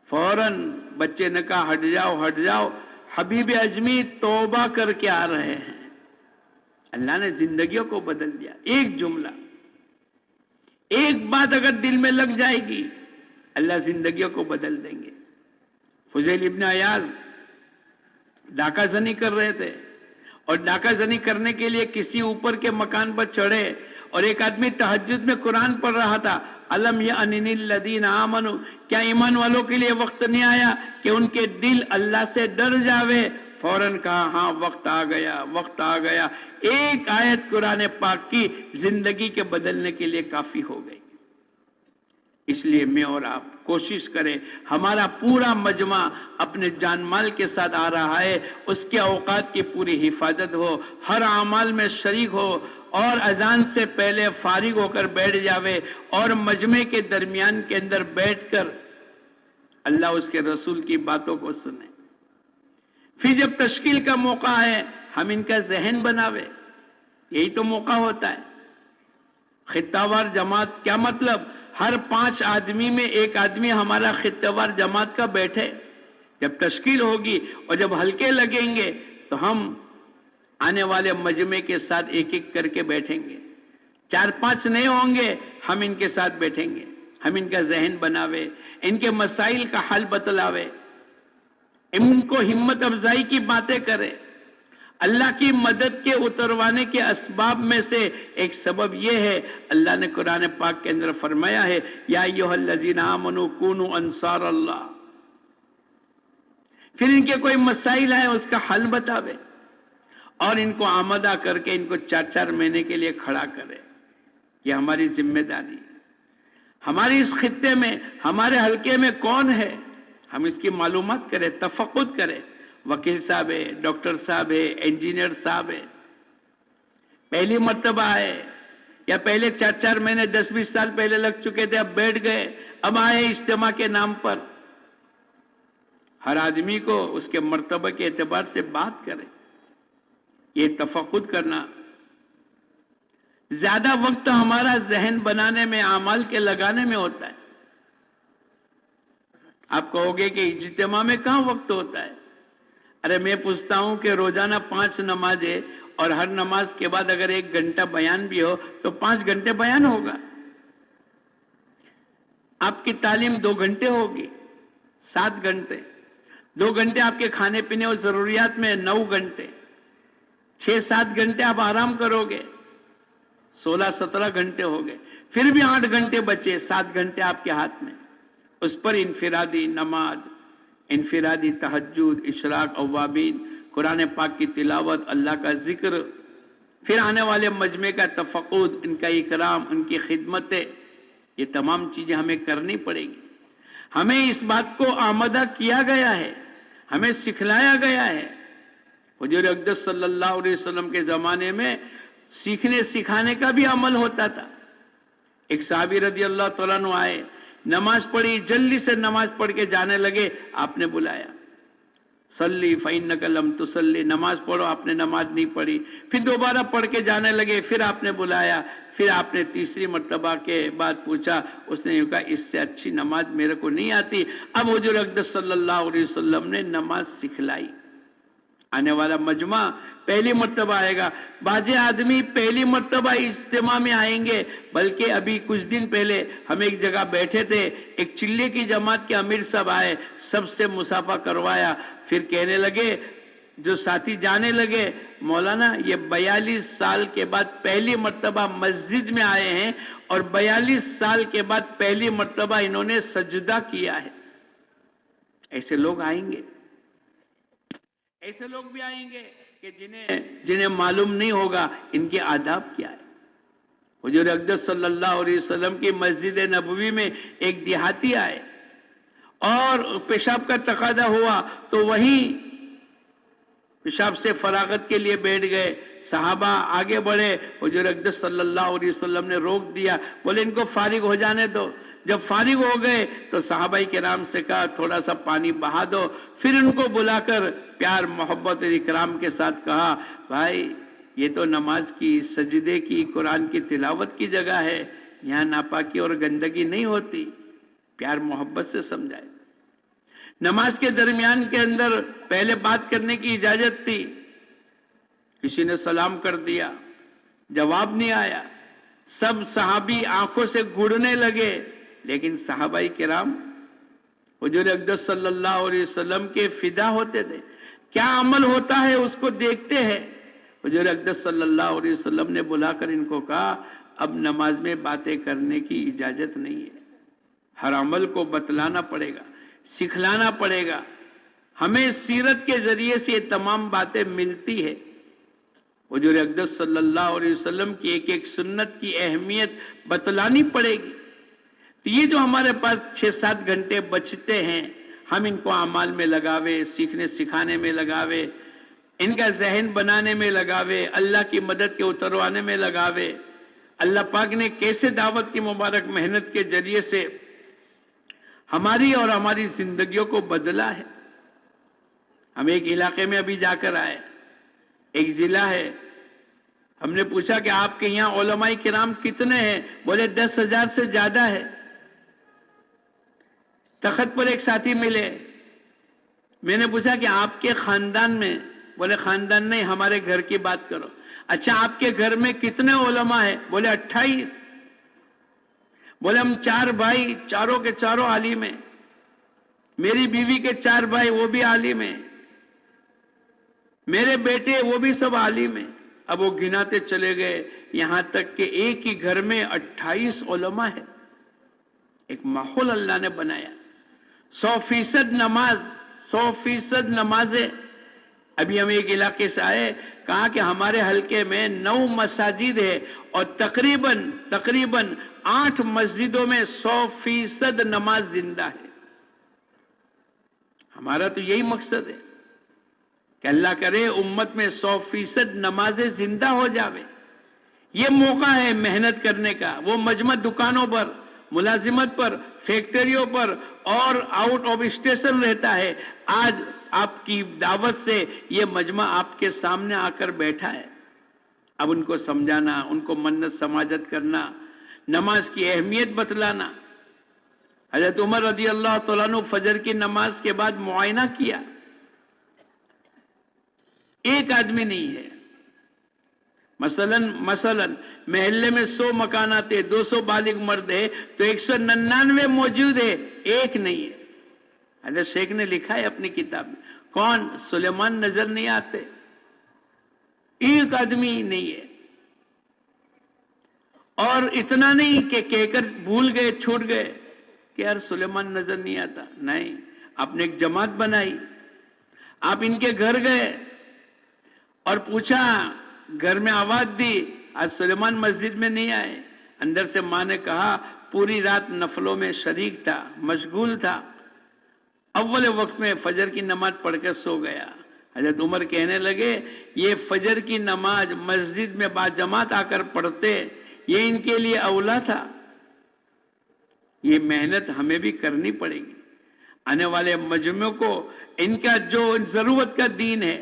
فوراً بچے نے کہا ہٹ جاؤ ہٹ جاؤ، حبیب اجمی توبہ کر کے آ رہے ہیں. اللہ نے زندگیوں کو بدل دیا. ایک جملہ، ایک بات اگر دل میں لگ جائے گی اللہ زندگیوں کو بدل دیں گے. فضیل ابن عیاض ڈاکہ زنی کر رہے تھے اور ڈاکہ زنی کرنے کے لیے کسی اوپر کے مکان پر چڑھے اور ایک آدمی تہجد میں قرآن پڑھ رہا تھا. الم یأن للذین آمنوا، کیا ایمان والوں کے لیے وقت نہیں آیا کہ ان کے دل اللہ سے ڈر جاوے؟ فوراً کہا ہاں وقت آ گیا وقت آ گیا. ایک آیت قرآن پاک کی زندگی کے بدلنے کے لیے کافی ہو گئی. اس لیے میں اور آپ کوشش کریں، ہمارا پورا مجمع اپنے جان مال کے ساتھ آ رہا ہے، اس کے اوقات کی پوری حفاظت ہو، ہر اعمال میں شریک ہو اور اذان سے پہلے فارغ ہو کر بیٹھ جاوے اور مجمع کے درمیان کے اندر بیٹھ کر اللہ اس کے رسول کی باتوں کو سنیں. پھر جب تشکیل کا موقع ہے ہم ان کا ذہن بناوے، یہی تو موقع ہوتا ہے. خطہ وار جماعت کیا مطلب؟ ہر 5 آدمی میں ایک آدمی ہمارا خطہ وار جماعت کا بیٹھے. جب تشکیل ہوگی اور جب ہلکے لگیں گے تو ہم آنے والے مجمع کے ساتھ ایک ایک کر کے بیٹھیں گے. 4-5 نئے ہوں گے ہم ان کے ساتھ بیٹھیں گے، ہم ان کا ذہن بناوے، ان کے مسائل کا حل بتلاوے، ان کو ہمت افزائی کی باتیں کرے. اللہ کی مدد کے اتروانے کے اسباب میں سے ایک سبب یہ ہے، اللہ نے قرآن پاک کے اندر فرمایا ہے یا ایھا الذین آمنوا کونوا انصار اللہ. پھر ان کے کوئی مسائل ہیں اس کا حل بتاوے اور ان کو آمادہ کر کے ان کو 4 مہینے کے لیے کھڑا کرے. یہ ہماری ذمہ داری ہے. ہماری اس خطے میں ہمارے حلقے میں کون ہے ہم اس کی معلومات کریں، تفقد کریں. وکیل صاحب ہے، ڈاکٹر صاحب ہے، انجینئر صاحب ہے، پہلی مرتبہ ہے یا پہلے 4 مہینے 10-20 سال پہلے لگ چکے تھے اب بیٹھ گئے، اب آئے اجتماع کے نام پر. ہر آدمی کو اس کے مرتبہ کے اعتبار سے بات کرے. یہ تفقد کرنا. زیادہ وقت ہمارا ذہن بنانے میں، اعمال کے لگانے میں ہوتا ہے. آپ کہو گے کہ اجتماع میں کہاں وقت ہوتا ہے؟ ارے میں پوچھتا ہوں کہ روزانہ 5 نمازیں اور ہر نماز کے بعد اگر 1 گھنٹہ بیان بھی ہو تو 5 گھنٹے بیان ہوگا. آپ کی تعلیم 2 گھنٹے ہوگی، 7 گھنٹے. 2 گھنٹے آپ کے کھانے پینے اور ضروریات میں 9 گھنٹے. 6-7 گھنٹے آپ آرام کرو گے، 16-17 گھنٹے ہو گئے. پھر بھی 8 گھنٹے بچے، 7 گھنٹے آپ کے ہاتھ میں. اس پر انفرادی نماز، انفرادی تہجد، اشراق، اوابین، قرآن پاک کی تلاوت، اللہ کا ذکر، پھر آنے والے مجمع کا تفقد، ان کا اکرام، ان کی خدمتیں، یہ تمام چیزیں ہمیں کرنی پڑے گی. ہمیں اس بات کو آمادہ کیا گیا ہے، ہمیں سکھلایا گیا ہے. حضور اقدس صلی اللہ علیہ وسلم کے زمانے میں سیکھنے سکھانے کا بھی عمل ہوتا تھا. ایک صحابی رضی اللہ تعالیٰ عنہ آئے، نماز پڑھی، جلدی سے نماز پڑھ کے جانے لگے. آپ نے بلایا، صلی فإنک لم تصلی، نماز پڑھو، آپ نے نماز نہیں پڑھی. پھر دوبارہ پڑھ کے جانے لگے، پھر آپ نے بلایا. پھر آپ نے تیسری مرتبہ کے بعد پوچھا، اس نے کہا اس سے اچھی نماز میرے کو نہیں آتی. اب حضور اقدس صلی اللہ علیہ وسلم نے نماز سکھلائی. آنے والا مجمع پہلی مرتبہ آئے گا. بعض آدمی پہلی مرتبہ اجتماع میں آئیں گے، بلکہ ابھی کچھ دن پہلے ہم ایک جگہ بیٹھے تھے، ایک چلے کی جماعت کے امیر صاحب آئے، سب سے مصافحہ کروایا. پھر کہنے لگے، جو ساتھی جانے لگے، مولانا یہ 42 سال کے بعد پہلی مرتبہ مسجد میں آئے ہیں اور 42 سال کے بعد پہلی مرتبہ انہوں نے سجدہ کیا ہے. ایسے لوگ آئیں گے، ایسے لوگ بھی آئیں گے کہ جنہیں معلوم نہیں ہوگا ان کے آداب کیا ہے. حضور اقدس صلی اللہ علیہ وسلم کی مسجد نبوی میں ایک دیہاتی آئے اور پیشاب کا تقاضا ہوا تو وہیں پیشاب سے فراغت کے لیے بیٹھ گئے. صحابہ آگے بڑھے، حضور اقدس صلی اللہ علیہ وسلم نے روک دیا، بولے ان کو فارغ ہو جانے دو. جب فارغ ہو گئے تو صحابہ کرام سے کہا تھوڑا سا پانی بہا دو. پھر ان کو بلا کر پیار محبت اور اکرام کے ساتھ کہا، بھائی یہ تو نماز کی، سجدے کی، قرآن کی تلاوت کی جگہ ہے، یہاں ناپاکی اور گندگی نہیں ہوتی. پیار محبت سے سمجھائے. نماز کے درمیان کے اندر پہلے بات کرنے کی اجازت تھی، کسی نے سلام کر دیا، جواب نہیں آیا، سب صحابی آنکھوں سے گڑنے لگے. لیکن صحابہ کرام حضور اقدس صلی اللہ علیہ وسلم کے فدا ہوتے تھے. کیا عمل ہوتا ہے اس کو دیکھتے ہیں. حضور اقدس صلی اللہ علیہ وسلم نے بلا کر ان کو کہا، اب نماز میں باتیں کرنے کی اجازت نہیں ہے، ہر عمل کو بتلانا پڑے گا، سکھلانا پڑے گا. ہمیں سیرت کے ذریعے سے یہ تمام باتیں ملتی ہے. حضور اقدس صلی اللہ علیہ وسلم کی ایک ایک سنت کی اہمیت بتلانی پڑے گی. تو یہ جو ہمارے پاس 6-7 گھنٹے بچتے ہیں، ہم ان کو اعمال میں لگاوے، سیکھنے سکھانے میں لگاوے، ان کا ذہن بنانے میں لگاوے، اللہ کی مدد کے اتروانے میں لگاوے. اللہ پاک نے کیسے دعوت کی مبارک محنت کے ذریعے سے ہماری اور ہماری زندگیوں کو بدلا ہے. ہم ایک علاقے میں ابھی جا کر آئے، ایک ضلع ہے. ہم نے پوچھا کہ آپ کے یہاں علماء کرام کتنے ہیں؟ بولے 10,000 سے زیادہ ہے. تخت پر ایک ساتھی ملے، میں نے پوچھا کہ آپ کے خاندان میں؟ بولے خاندان نہیں، ہمارے گھر کی بات کرو. اچھا آپ کے گھر میں کتنے علماء ہیں؟ بولے 28. بولے ہم 4 بھائی، چاروں کے چاروں عالم ہیں. میری بیوی کے 4 بھائی، وہ بھی عالم ہیں. میرے بیٹے وہ بھی سب عالم ہیں. اب وہ گناتے چلے گئے، یہاں تک کہ ایک ہی گھر میں 28 علماء ہیں. ایک ماحول اللہ نے بنایا. 100% نماز، 100% نمازیں. ابھی ہم ایک علاقے سے آئے، کہا کہ ہمارے حلقے میں 9 مساجد ہے اور تقریباً 8 مسجدوں میں 100% نماز زندہ ہے. ہمارا تو یہی مقصد ہے کہ اللہ کرے امت میں 100% نمازیں زندہ ہو جاوے. یہ موقع ہے محنت کرنے کا. وہ مجمع دکانوں پر، ملازمت پر، فیکٹریوں پر اور آؤٹ آف اسٹیشن رہتا ہے. آج آپ کی دعوت سے یہ مجمع آپ کے سامنے آ کر بیٹھا ہے. اب ان کو سمجھانا، ان کو منت سماجت کرنا، نماز کی اہمیت بتلانا. حضرت عمر رضی اللہ تعالیٰ عنہ فجر کی نماز کے بعد معائنہ کیا. ایک آدمی نہیں ہے. مثلاً محلے میں 100 مکانات ہے, 200 بالغ مرد ہے, تو 199 موجود ہے, ایک نہیں ہے. حضرت شیخ نے لکھا ہے اپنی کتاب میں. کون؟ سلیمان نظر نہیں آتے, ایک آدمی نہیں ہے. اور اتنا نہیں کہ کہہ کر بھول گئے, چھوٹ گئے کہ یار سلیمان نظر نہیں آتا. نہیں, آپ نے ایک جماعت بنائی, آپ ان کے گھر گئے اور پوچھا, گھر میں آواز دی, آج سلیمان مسجد میں نہیں آئے. اندر سے ماں نے کہا پوری رات نفلوں میں شریک تھا, مشغول تھا, اول وقت میں فجر کی نماز پڑھ کر سو گیا. حضرت عمر کہنے لگے یہ فجر کی نماز مسجد میں با جماعت آ کر پڑھتے, یہ ان کے لیے اولا تھا. یہ محنت ہمیں بھی کرنی پڑے گی. آنے والے مجمع کو ان کا جو ضرورت کا دین ہے,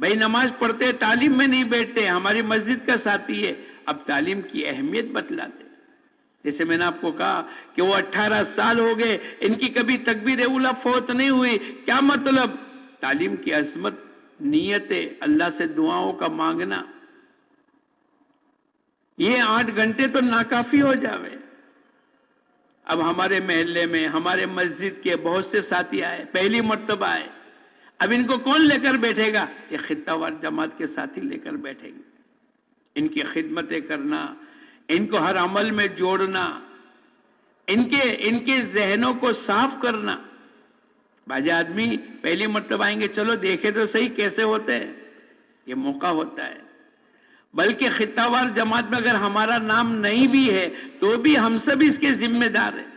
بھائی نماز پڑھتے تعلیم میں نہیں بیٹھتے, ہماری مسجد کا ساتھی ہے, اب تعلیم کی اہمیت بتلاتے. جیسے میں نے آپ کو کہا کہ وہ 18 سال ہو گئے, ان کی کبھی تکبیر اولا فوت نہیں ہوئی. کیا مطلب؟ تعلیم کی عظمت, نیت ہے اللہ سے دعاؤں کا مانگنا. یہ 8 گھنٹے تو ناکافی ہو جاوے. اب ہمارے محلے میں, ہمارے مسجد کے بہت سے ساتھی آئے, پہلی مرتبہ آئے. اب ان کو کون لے کر بیٹھے گا؟ یہ خطہ وار جماعت کے ساتھی لے کر بیٹھیں گے. ان کی خدمتیں کرنا, ان کو ہر عمل میں جوڑنا, ان کے ذہنوں کو صاف کرنا. باجی آدمی پہلی مرتبہ آئیں گے, چلو دیکھے تو صحیح کیسے ہوتے ہیں, یہ موقع ہوتا ہے. بلکہ خطہ وار جماعت میں اگر ہمارا نام نہیں بھی ہے تو بھی ہم سب اس کے ذمہ دار ہیں.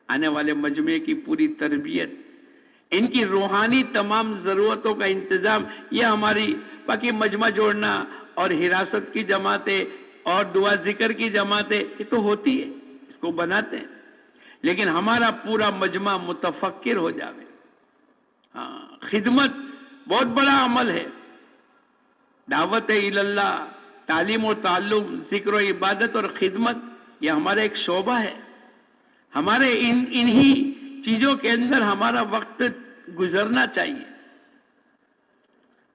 آنے والے مجمع کی پوری تربیت, ان کی روحانی تمام ضرورتوں کا انتظام, یہ ہماری باقی مجمع جوڑنا اور حراست کی جماعتیں اور دعا ذکر کی جماعتیں یہ تو ہوتی ہے, اس کو بناتے ہیں. لیکن ہمارا پورا مجمع متفکر ہو جاوے. ہاں, خدمت بہت بڑا عمل ہے. دعوت اللہ, تعلیم و تعلم, ذکر و عبادت اور خدمت, یہ ہمارا ایک شعبہ ہے. ہمارے انہی چیزوں کے اندر ہمارا وقت گزرنا چاہیے.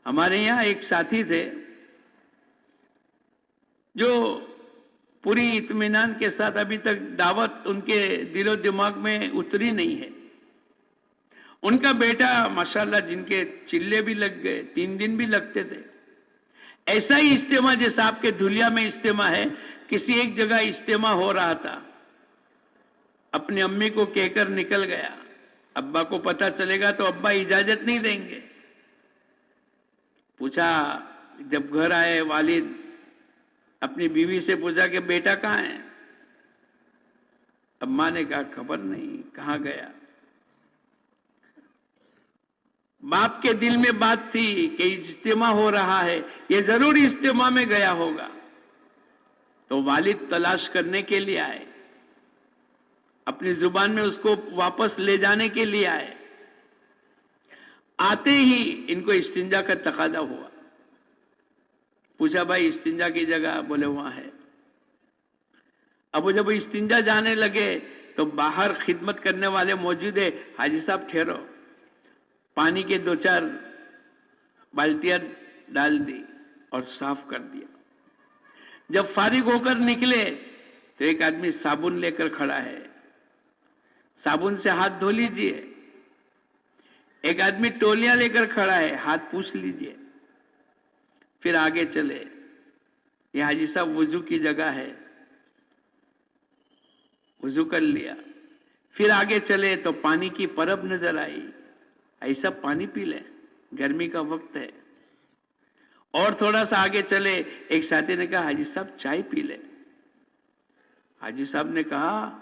ہمارے یہاں ایک ساتھی تھے جو پوری اطمینان کے ساتھ ابھی تک دعوت ان کے دل و دماغ میں اتری نہیں ہے. ان کا بیٹا ماشاءاللہ جن کے چلے بھی لگ گئے, 3 دن بھی لگتے تھے. ایسا ہی اجتماع جیسا آپ کے دھلیا میں اجتماع ہے, کسی ایک جگہ اجتماع ہو رہا تھا, اپنی امی کو کہہ کر نکل گیا. ابا کو پتا چلے گا تو ابا اجازت نہیں دیں گے. پوچھا, جب گھر آئے والد اپنی بیوی سے پوچھا کہ بیٹا کہاں ہے؟ اماں نے کہا خبر نہیں, کہاں گیا. باپ کے دل میں بات تھی کہ اجتماع ہو رہا ہے, یہ ضرور اجتماع میں گیا ہوگا. تو والد تلاش کرنے کے لیے آئے, اپنی زبان میں اس کو واپس لے جانے کے لیے آئے. آتے ہی ان کو استنجا کا تقاضا ہوا. پوچھا بھائی استنجا کی جگہ؟ بولے وہاں ہے. اب وہ جب استنجا جانے لگے تو باہر خدمت کرنے والے موجود ہے. حاجی صاحب ٹھہرو, پانی کے 2-4 بالٹیاں ڈال دی اور صاف کر دیا. جب فارغ ہو کر نکلے تو ایک آدمی صابن لے کر کھڑا ہے, صابن سے ہاتھ دھو لیجئے. ایک آدمی ٹولیاں لے کر کھڑا ہے, ہاتھ پوچھ لیجئے. پھر آگے چلے, یہ حاجی صاحب وضو کی جگہ ہے, وضو کر لیا. پھر آگے چلے تو پانی کی پرب نظر آئی, ایسا پانی پی لے, گرمی کا وقت ہے. اور تھوڑا سا آگے چلے, ایک ساتھی نے کہا حاجی صاحب چائے پی لے. حاجی صاحب نے کہا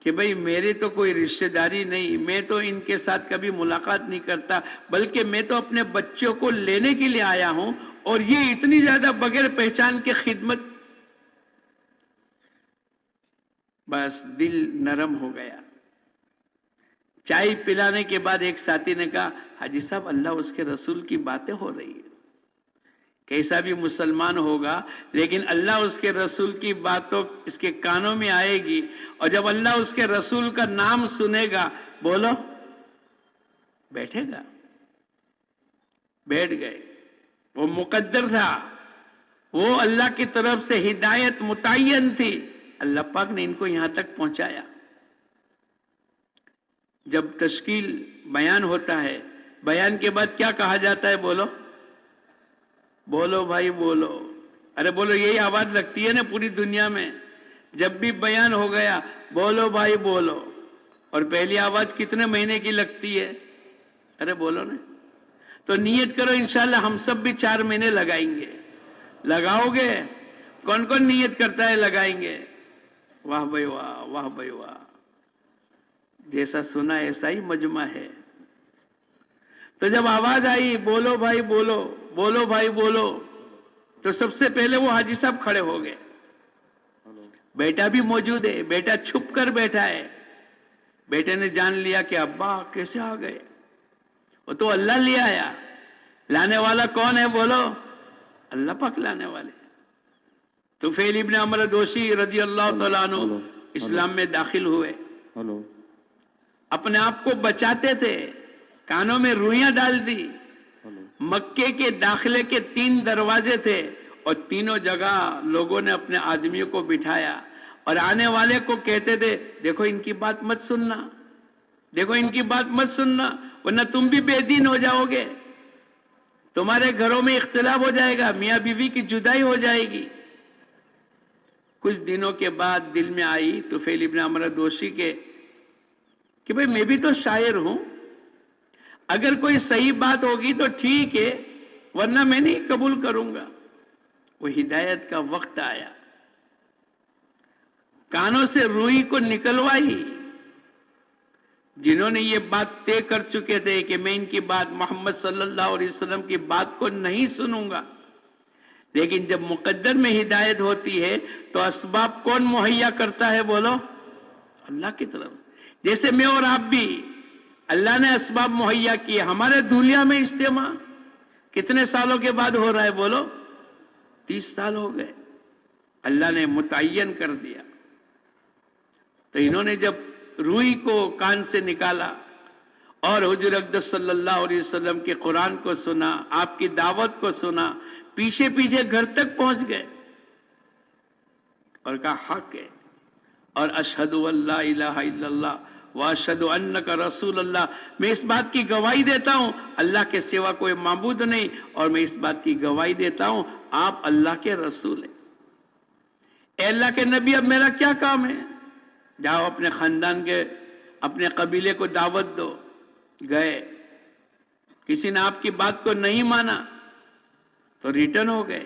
کہ بھئی میرے تو کوئی رشتہ داری نہیں, میں تو ان کے ساتھ کبھی ملاقات نہیں کرتا, بلکہ میں تو اپنے بچوں کو لینے کے لیے آیا ہوں, اور یہ اتنی زیادہ بغیر پہچان کے خدمت. بس دل نرم ہو گیا. چائے پلانے کے بعد ایک ساتھی نے کہا حاجی صاحب اللہ اس کے رسول کی باتیں ہو رہی ہے, کیسا بھی مسلمان ہوگا لیکن اللہ اس کے رسول کی بات تو اس کے کانوں میں آئے گی, اور جب اللہ اس کے رسول کا نام سنے گا, بولو بیٹھے گا. بیٹھ گئے. وہ مقدر تھا، وہ اللہ کی طرف سے ہدایت متعین تھی، اللہ پاک نے ان کو یہاں تک پہنچایا۔ جب تشکیل بیان ہوتا ہے، بیان کے بعد کیا کہا جاتا ہے؟ بولو بولو بھائی بولو، ارے بولو، یہی آواز لگتی ہے نا پوری دنیا میں، جب بھی بیان ہو گیا بولو بھائی بولو۔ اور پہلی آواز کتنے مہینے کی لگتی ہے؟ ارے بولو نا۔ تو نیت کرو انشاءاللہ ہم سب بھی 4 مہینے لگائیں گے۔ لگاؤ گے؟ کون کون نیت کرتا ہے لگائیں گے؟ واہ بھائی واہ، واہ بھائی واہ، جیسا سنا ایسا ہی مجمع ہے۔ تو جب آواز آئی بولو بھائی بولو، بولو بھائی بولو، تو سب سے پہلے وہ حاجی صاحب کھڑے ہو گئے۔ بیٹا بھی موجود ہے، بیٹا چھپ کر بیٹھا ہے۔ بیٹے نے جان لیا کہ ابا کیسے آ گئے، وہ تو اللہ لے آیا۔ لانے والا کون ہے؟ بولو، اللہ پاک لانے والے۔ طفیل ابن عمرو دوسی رضی اللہ تعالیٰ عنہ اسلام میں داخل ہوئے، اپنے آپ کو بچاتے تھے، کانوں میں روئیاں ڈال دی۔ مکے کے داخلے کے 3 دروازے تھے اور تینوں جگہ لوگوں نے اپنے آدمیوں کو بٹھایا اور آنے والے کو کہتے تھے دیکھو ان کی بات مت سننا، دیکھو ان کی بات مت سننا، ورنہ تم بھی بے دین ہو جاؤ گے، تمہارے گھروں میں اختلاف ہو جائے گا، میاں بیوی کی جدائی ہو جائے گی۔ کچھ دنوں کے بعد دل میں آئی طفیل ابن عمرو دوسی کے کہ بھئی میں بھی تو شاعر ہوں، اگر کوئی صحیح بات ہوگی تو ٹھیک ہے، ورنہ میں نہیں قبول کروں گا۔ وہ ہدایت کا وقت آیا، کانوں سے روئی کو نکلوائی۔ جنہوں نے یہ بات طے کر چکے تھے کہ میں ان کی بات، محمد صلی اللہ علیہ وسلم کی بات کو نہیں سنوں گا، لیکن جب مقدر میں ہدایت ہوتی ہے تو اسباب کون مہیا کرتا ہے؟ بولو، اللہ کی طرف۔ جیسے میں اور آپ بھی، اللہ نے اسباب مہیا کیے۔ ہمارے دھولیا میں اجتماع کتنے سالوں کے بعد ہو رہا ہے؟ بولو، 30 سال ہو گئے، اللہ نے متعین کر دیا۔ تو انہوں نے جب روئی کو کان سے نکالا اور حضور اقدس صلی اللہ علیہ وسلم کے قرآن کو سنا، آپ کی دعوت کو سنا، پیچھے پیچھے گھر تک پہنچ گئے اور کہا حق ہے، اور اشہد ان لا الہ الا اللہ واشہد انک رسول اللہ، میں اس بات کی گواہی دیتا ہوں اللہ کے سوا کوئی معبود نہیں، اور میں اس بات کی گواہی دیتا ہوں آپ اللہ کے رسول ہیں۔ اے اللہ کے نبی، اب میرا کیا کام ہے؟ جاؤ اپنے خاندان کے، اپنے قبیلے کو دعوت دو۔ گئے، کسی نے آپ کی بات کو نہیں مانا تو ریٹرن ہو گئے۔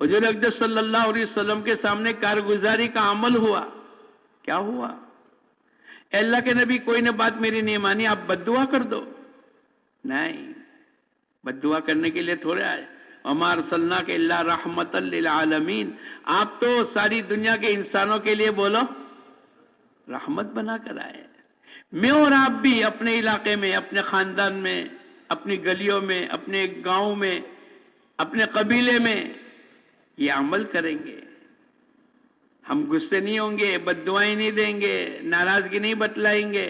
حضور اقدس صلی اللہ علیہ وسلم کے سامنے کارگزاری کا عمل ہوا۔ کیا ہوا؟ اے اللہ کے نبی، کوئی نے بات میری نہیں مانی، آپ بد دعا کر دو۔ نہیں، بد دعا کرنے کے لیے تھوڑے آئے۔ وَمَا أَرْسَلْنَاكَ إِلَّا رَحْمَةً لِلْعَالَمِينَ، آپ تو ساری دنیا کے انسانوں کے لیے بولو رحمت بنا کر آئے۔ میں اور آپ بھی اپنے علاقے میں، اپنے خاندان میں، اپنی گلیوں میں، اپنے گاؤں میں، اپنے قبیلے میں یہ عمل کریں گے۔ ہم غصے نہیں ہوں گے، بد دعائیں نہیں دیں گے، ناراضگی نہیں بتلائیں گے۔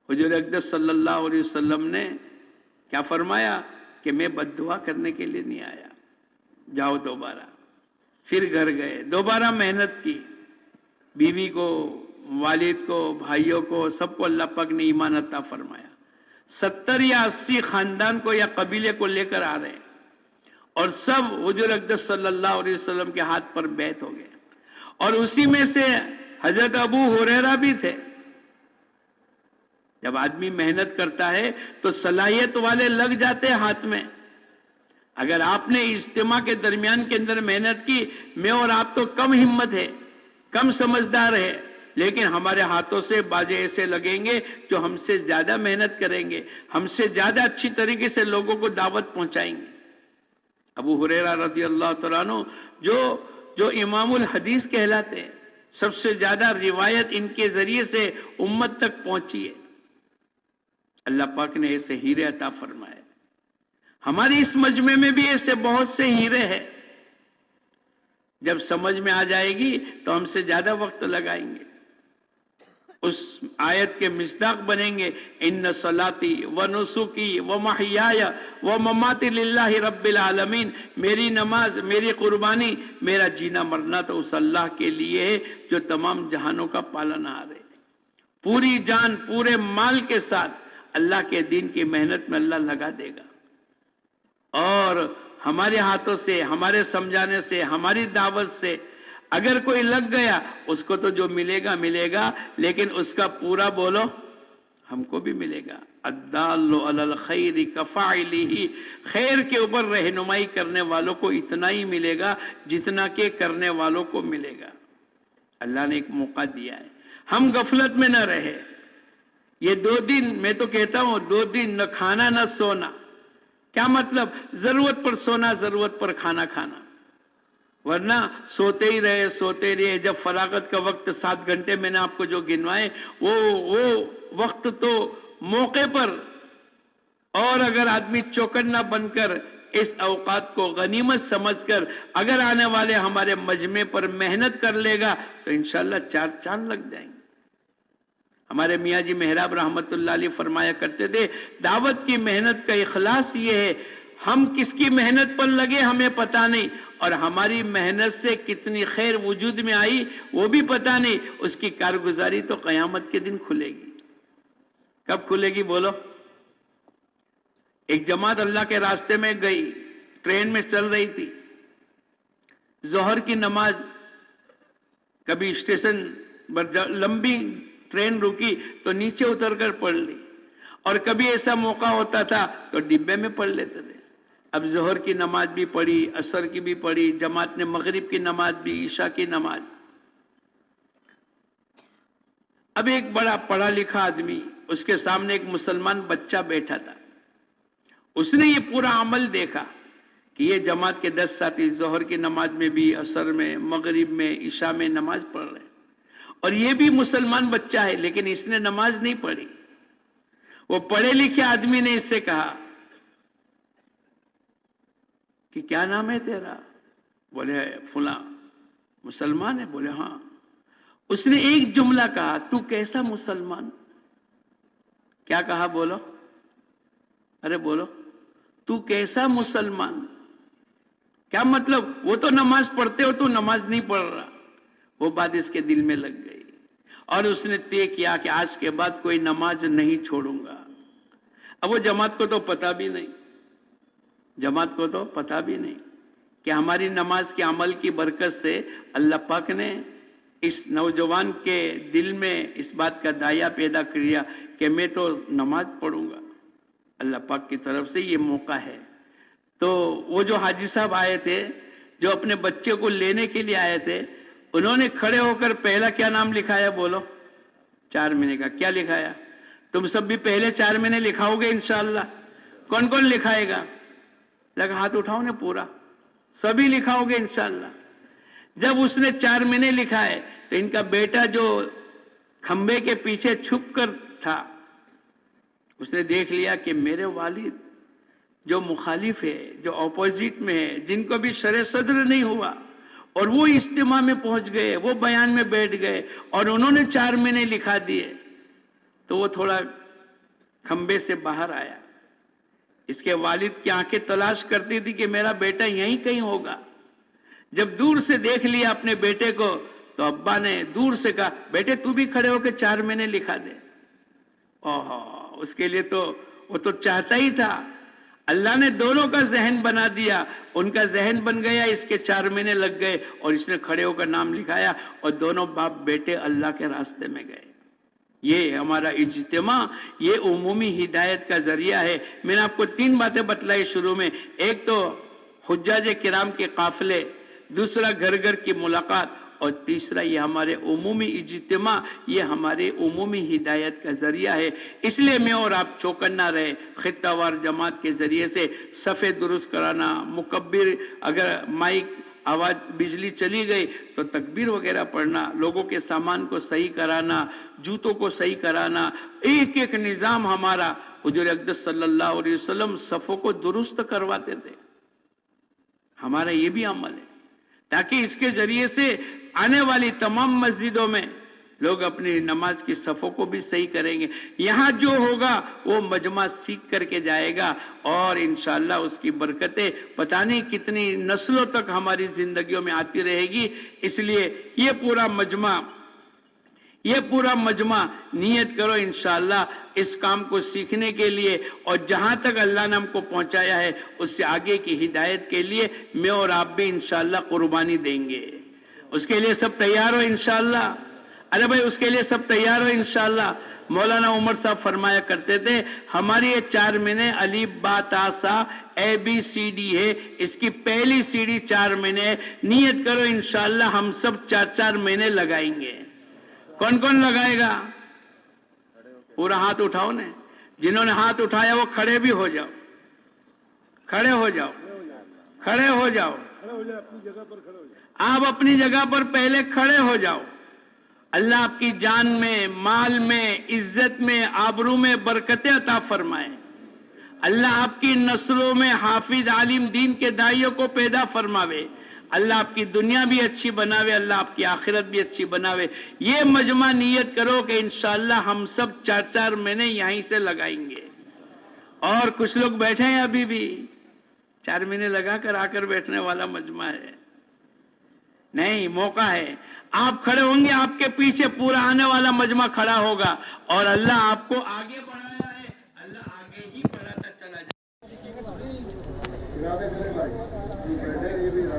حضور اقدس صلی اللہ علیہ وسلم نے کیا فرمایا کہ میں بد دعا کرنے کے لیے نہیں آیا، جاؤ دوبارہ۔ پھر گھر گئے، دوبارہ محنت کی، بیوی کو، والد کو، بھائیوں کو، سب کو اللہ پاک نے ایمان عطا فرمایا۔ 70 یا 80 خاندان کو یا قبیلے کو لے کر آ رہے ہیں، اور سب حضور اقدس صلی اللہ علیہ وسلم کے ہاتھ پر بیعت ہو گئے، اور اسی میں سے حضرت ابو ہریرہ بھی تھے۔ جب آدمی محنت کرتا ہے تو صلاحیت والے لگ جاتے ہاتھ میں۔ اگر آپ نے اجتماع کے درمیان کے اندر محنت کی، میں اور آپ تو کم ہمت ہے، کم سمجھدار ہے، لیکن ہمارے ہاتھوں سے بازے ایسے لگیں گے جو ہم سے زیادہ محنت کریں گے، ہم سے زیادہ اچھی طریقے سے لوگوں کو دعوت پہنچائیں گے۔ ابو ہریرہ رضی اللہ تعالیٰ عنہ جو امام الحدیث کہلاتے ہیں، سب سے زیادہ روایت ان کے ذریعے سے امت تک پہنچی ہے۔ اللہ پاک نے ایسے ہیرے عطا فرمائے۔ ہماری اس مجمع میں بھی ایسے بہت سے ہیرے ہیں، جب سمجھ میں آ جائے گی تو ہم سے زیادہ وقت لگائیں گے۔ اس آیت کے مصداق بنیں گے، ان صلاتی و نسکی و محیای و مماتی للہ رب العالمین، میری نماز، میری قربانی، میرا جینا مرنا تو اس اللہ کے لیے ہے جو تمام جہانوں کا پالنہار ہے۔ پوری جان پورے مال کے ساتھ اللہ کے دین کی محنت میں اللہ لگا دے گا، اور ہمارے ہاتھوں سے، ہمارے سمجھانے سے، ہماری دعوت سے اگر کوئی لگ گیا، اس کو تو جو ملے گا ملے گا، لیکن اس کا پورا بولو ہم کو بھی ملے گا۔ الدال علی الخیر کفاعلہ، خیر کے اوپر رہنمائی کرنے والوں کو اتنا ہی ملے گا جتنا کہ کرنے والوں کو ملے گا۔ اللہ نے ایک موقع دیا ہے، ہم غفلت میں نہ رہے۔ یہ 2 دن، میں تو کہتا ہوں 2 دن نہ کھانا نہ سونا۔ کیا مطلب؟ ضرورت پر سونا، ضرورت پر کھانا کھانا، ورنہ سوتے ہی رہے۔ جب فراغت کا وقت 7 گھنٹے میں نے آپ کو جو گنوائے، وہ وقت تو موقع پر، اور اگر آدمی چوکنا بن کر اس اوقات کو غنیمت سمجھ کر اگر آنے والے ہمارے مجمع پر محنت کر لے گا تو انشاءاللہ 4 چاند لگ جائیں گے۔ ہمارے میاں جی محراب رحمت اللہ علیہ فرمایا کرتے تھے، دعوت کی محنت کا اخلاص یہ ہے، ہم کس کی محنت پر لگے ہمیں پتہ نہیں، اور ہماری محنت سے کتنی خیر وجود میں آئی وہ بھی پتہ نہیں، اس کی کارگزاری تو قیامت کے دن کھلے گی۔ کب کھلے گی بولو؟ ایک جماعت اللہ کے راستے میں گئی، ٹرین میں چل رہی تھی، ظہر کی نماز کبھی اسٹیشن پر لمبی ٹرین رکی تو نیچے اتر کر پڑھ لی، اور کبھی ایسا موقع ہوتا تھا تو ڈبے میں پڑھ لیتے تھے۔ اب ظہر کی نماز بھی پڑھی، عصر کی بھی پڑھی، جماعت نے مغرب کی نماز بھی، عشاء کی نماز۔ اب ایک بڑا پڑھا لکھا آدمی، اس کے سامنے ایک مسلمان بچہ بیٹھا تھا، اس نے یہ پورا عمل دیکھا کہ یہ جماعت کے 10 ساتھی ظہر کی نماز میں بھی، عصر میں، مغرب میں، عشاء میں نماز پڑھ رہے ہیں، اور یہ بھی مسلمان بچہ ہے لیکن اس نے نماز نہیں پڑھی۔ وہ پڑھے لکھے آدمی نے اس سے کہا کہ کیا نام ہے تیرا؟ بولے فلاں۔ مسلمان ہے؟ بولے ہاں۔ اس نے ایک جملہ کہا، تو کیسا مسلمان؟ کیا کہا بولو؟ ارے بولو، تو کیسا مسلمان؟ کیا مطلب؟ وہ تو نماز پڑھتے ہو، تو نماز نہیں پڑھ رہا۔ وہ بات اس کے دل میں لگ گئی، اور اس نے طے کیا کہ آج کے بعد کوئی نماز نہیں چھوڑوں گا۔ اب وہ جماعت کو تو پتہ بھی نہیں، جماعت کو تو پتہ بھی نہیں کہ ہماری نماز کے عمل کی برکت سے اللہ پاک نے اس نوجوان کے دل میں اس بات کا دایا پیدا کیا کہ میں تو نماز پڑھوں گا۔ اللہ پاک کی طرف سے یہ موقع ہے۔ تو وہ جو حاجی صاحب آئے تھے، جو اپنے بچے کو لینے کے لیے آئے تھے، انہوں نے کھڑے ہو کر پہلا کیا نام لکھایا بولو؟ 4 مہینے کا۔ کیا لکھایا؟ تم سب بھی پہلے 4 مہینے لکھاؤ گے انشاءاللہ؟ کون کون لکھائے گا؟ لگا ہاتھ اٹھاؤ نے پورا، سبھی لکھاؤ گے انشاءاللہ۔ جب اس نے 4 مہینے لکھائے تو ان کا بیٹا جو کھمبے کے پیچھے چھپ کر تھا، اس نے دیکھ لیا کہ میرے والد جو مخالف ہے، جو اپوزٹ میں ہے، جن کو بھی شرع صدر نہیں ہوا، اور وہ اجتماع میں پہنچ گئے، وہ بیان میں بیٹھ گئے، اور انہوں نے 4 مہینے لکھا دیے، تو وہ تھوڑا کھمبے سے باہر آیا۔ اس کے والد کی آنکھیں تلاش کرتی تھی کہ میرا بیٹا یہیں کہیں ہوگا۔ جب دور سے دیکھ لیا اپنے بیٹے کو تو ابا نے دور سے کہا، بیٹے تو بھی کھڑے ہو کے 4 مہینے لکھا دے۔ اس کے لیے تو وہ تو چاہتا ہی تھا۔ اللہ نے دونوں کا ذہن بنا دیا، ان کا ذہن بن گیا، اس کے 4 مہینے لگ گئے، اور اس نے کھڑے ہو کر نام لکھایا، اور دونوں باپ بیٹے اللہ کے راستے میں گئے۔ یہ ہمارا اجتماع، یہ عمومی ہدایت کا ذریعہ ہے۔ میں نے آپ کو 3 باتیں بتلائی شروع میں، ایک تو حجاج کرام کے قافلے، دوسرا گھر گھر کی ملاقات، اور تیسرا یہ ہمارے عمومی اجتماع، یہ ہمارے عمومی ہدایت کا ذریعہ ہے۔ اس لیے میں اور آپ چوکنا رہے، خطہ وار جماعت کے ذریعے سے صفے درست کرانا، مکبر، اگر مائک آواز بجلی چلی گئی تو تکبیر وغیرہ پڑھنا، لوگوں کے سامان کو صحیح کرانا، جوتوں کو صحیح کرانا، ایک ایک نظام ہمارا۔ حضور اقدس صلی اللہ علیہ وسلم صفوں کو درست کرواتے تھے، ہمارا یہ بھی عمل ہے، تاکہ اس کے ذریعے سے آنے والی تمام مسجدوں میں لوگ اپنی نماز کی صفوں کو بھی صحیح کریں گے. یہاں جو ہوگا وہ مجمع سیکھ کر کے جائے گا اور انشاءاللہ اس کی برکتیں پتہ نہیں کتنی نسلوں تک ہماری زندگیوں میں آتی رہے گی. اس لیے یہ پورا مجمع نیت کرو انشاءاللہ اس کام کو سیکھنے کے لیے، اور جہاں تک اللہ نے ہم کو پہنچایا ہے اس سے آگے کی ہدایت کے لیے میں اور آپ بھی انشاءاللہ قربانی دیں گے. اس کے لیے سب تیار ہو انشاءاللہ. ارے بھائی اس کے لیے سب تیار ہو انشاءاللہ. مولانا عمر صاحب فرمایا کرتے تھے ہماری یہ 4 مہینے الف با تا سا اے بی سی ڈی ہے، اس کی پہلی سیڑھی 4 مہینے. نیت کرو انشاءاللہ ہم سب 4 مہینے لگائیں گے. کون کون لگائے گا؟ پورا ہاتھ اٹھاؤ نے. جنہوں نے ہاتھ اٹھایا وہ کھڑے بھی ہو جاؤ. کھڑے ہو جاؤ. آپ اپنی جگہ پر پہلے کھڑے ہو جاؤ. اللہ آپ کی جان میں، مال میں، عزت میں، آبرو میں برکتیں عطا فرمائے. اللہ آپ کی نسلوں میں حافظ عالم دین کے داعیوں کو پیدا فرماوے. اللہ آپ کی دنیا بھی اچھی بناوے، اللہ آپ کی آخرت بھی اچھی بناوے. یہ مجمع نیت کرو کہ انشاءاللہ ہم سب 4 مہینے یہیں سے لگائیں گے. اور کچھ لوگ بیٹھے ہیں ابھی بھی 4 مہینے لگا کر آ کر بیٹھنے والا مجمع ہے. نہیں، موقع ہے. آپ کھڑے ہوں گے، آپ کے پیچھے پورا آنے والا مجمع کھڑا ہوگا اور اللہ آپ کو آگے بڑھایا ہے، اللہ آگے ہی بڑھاتا چلا جائے.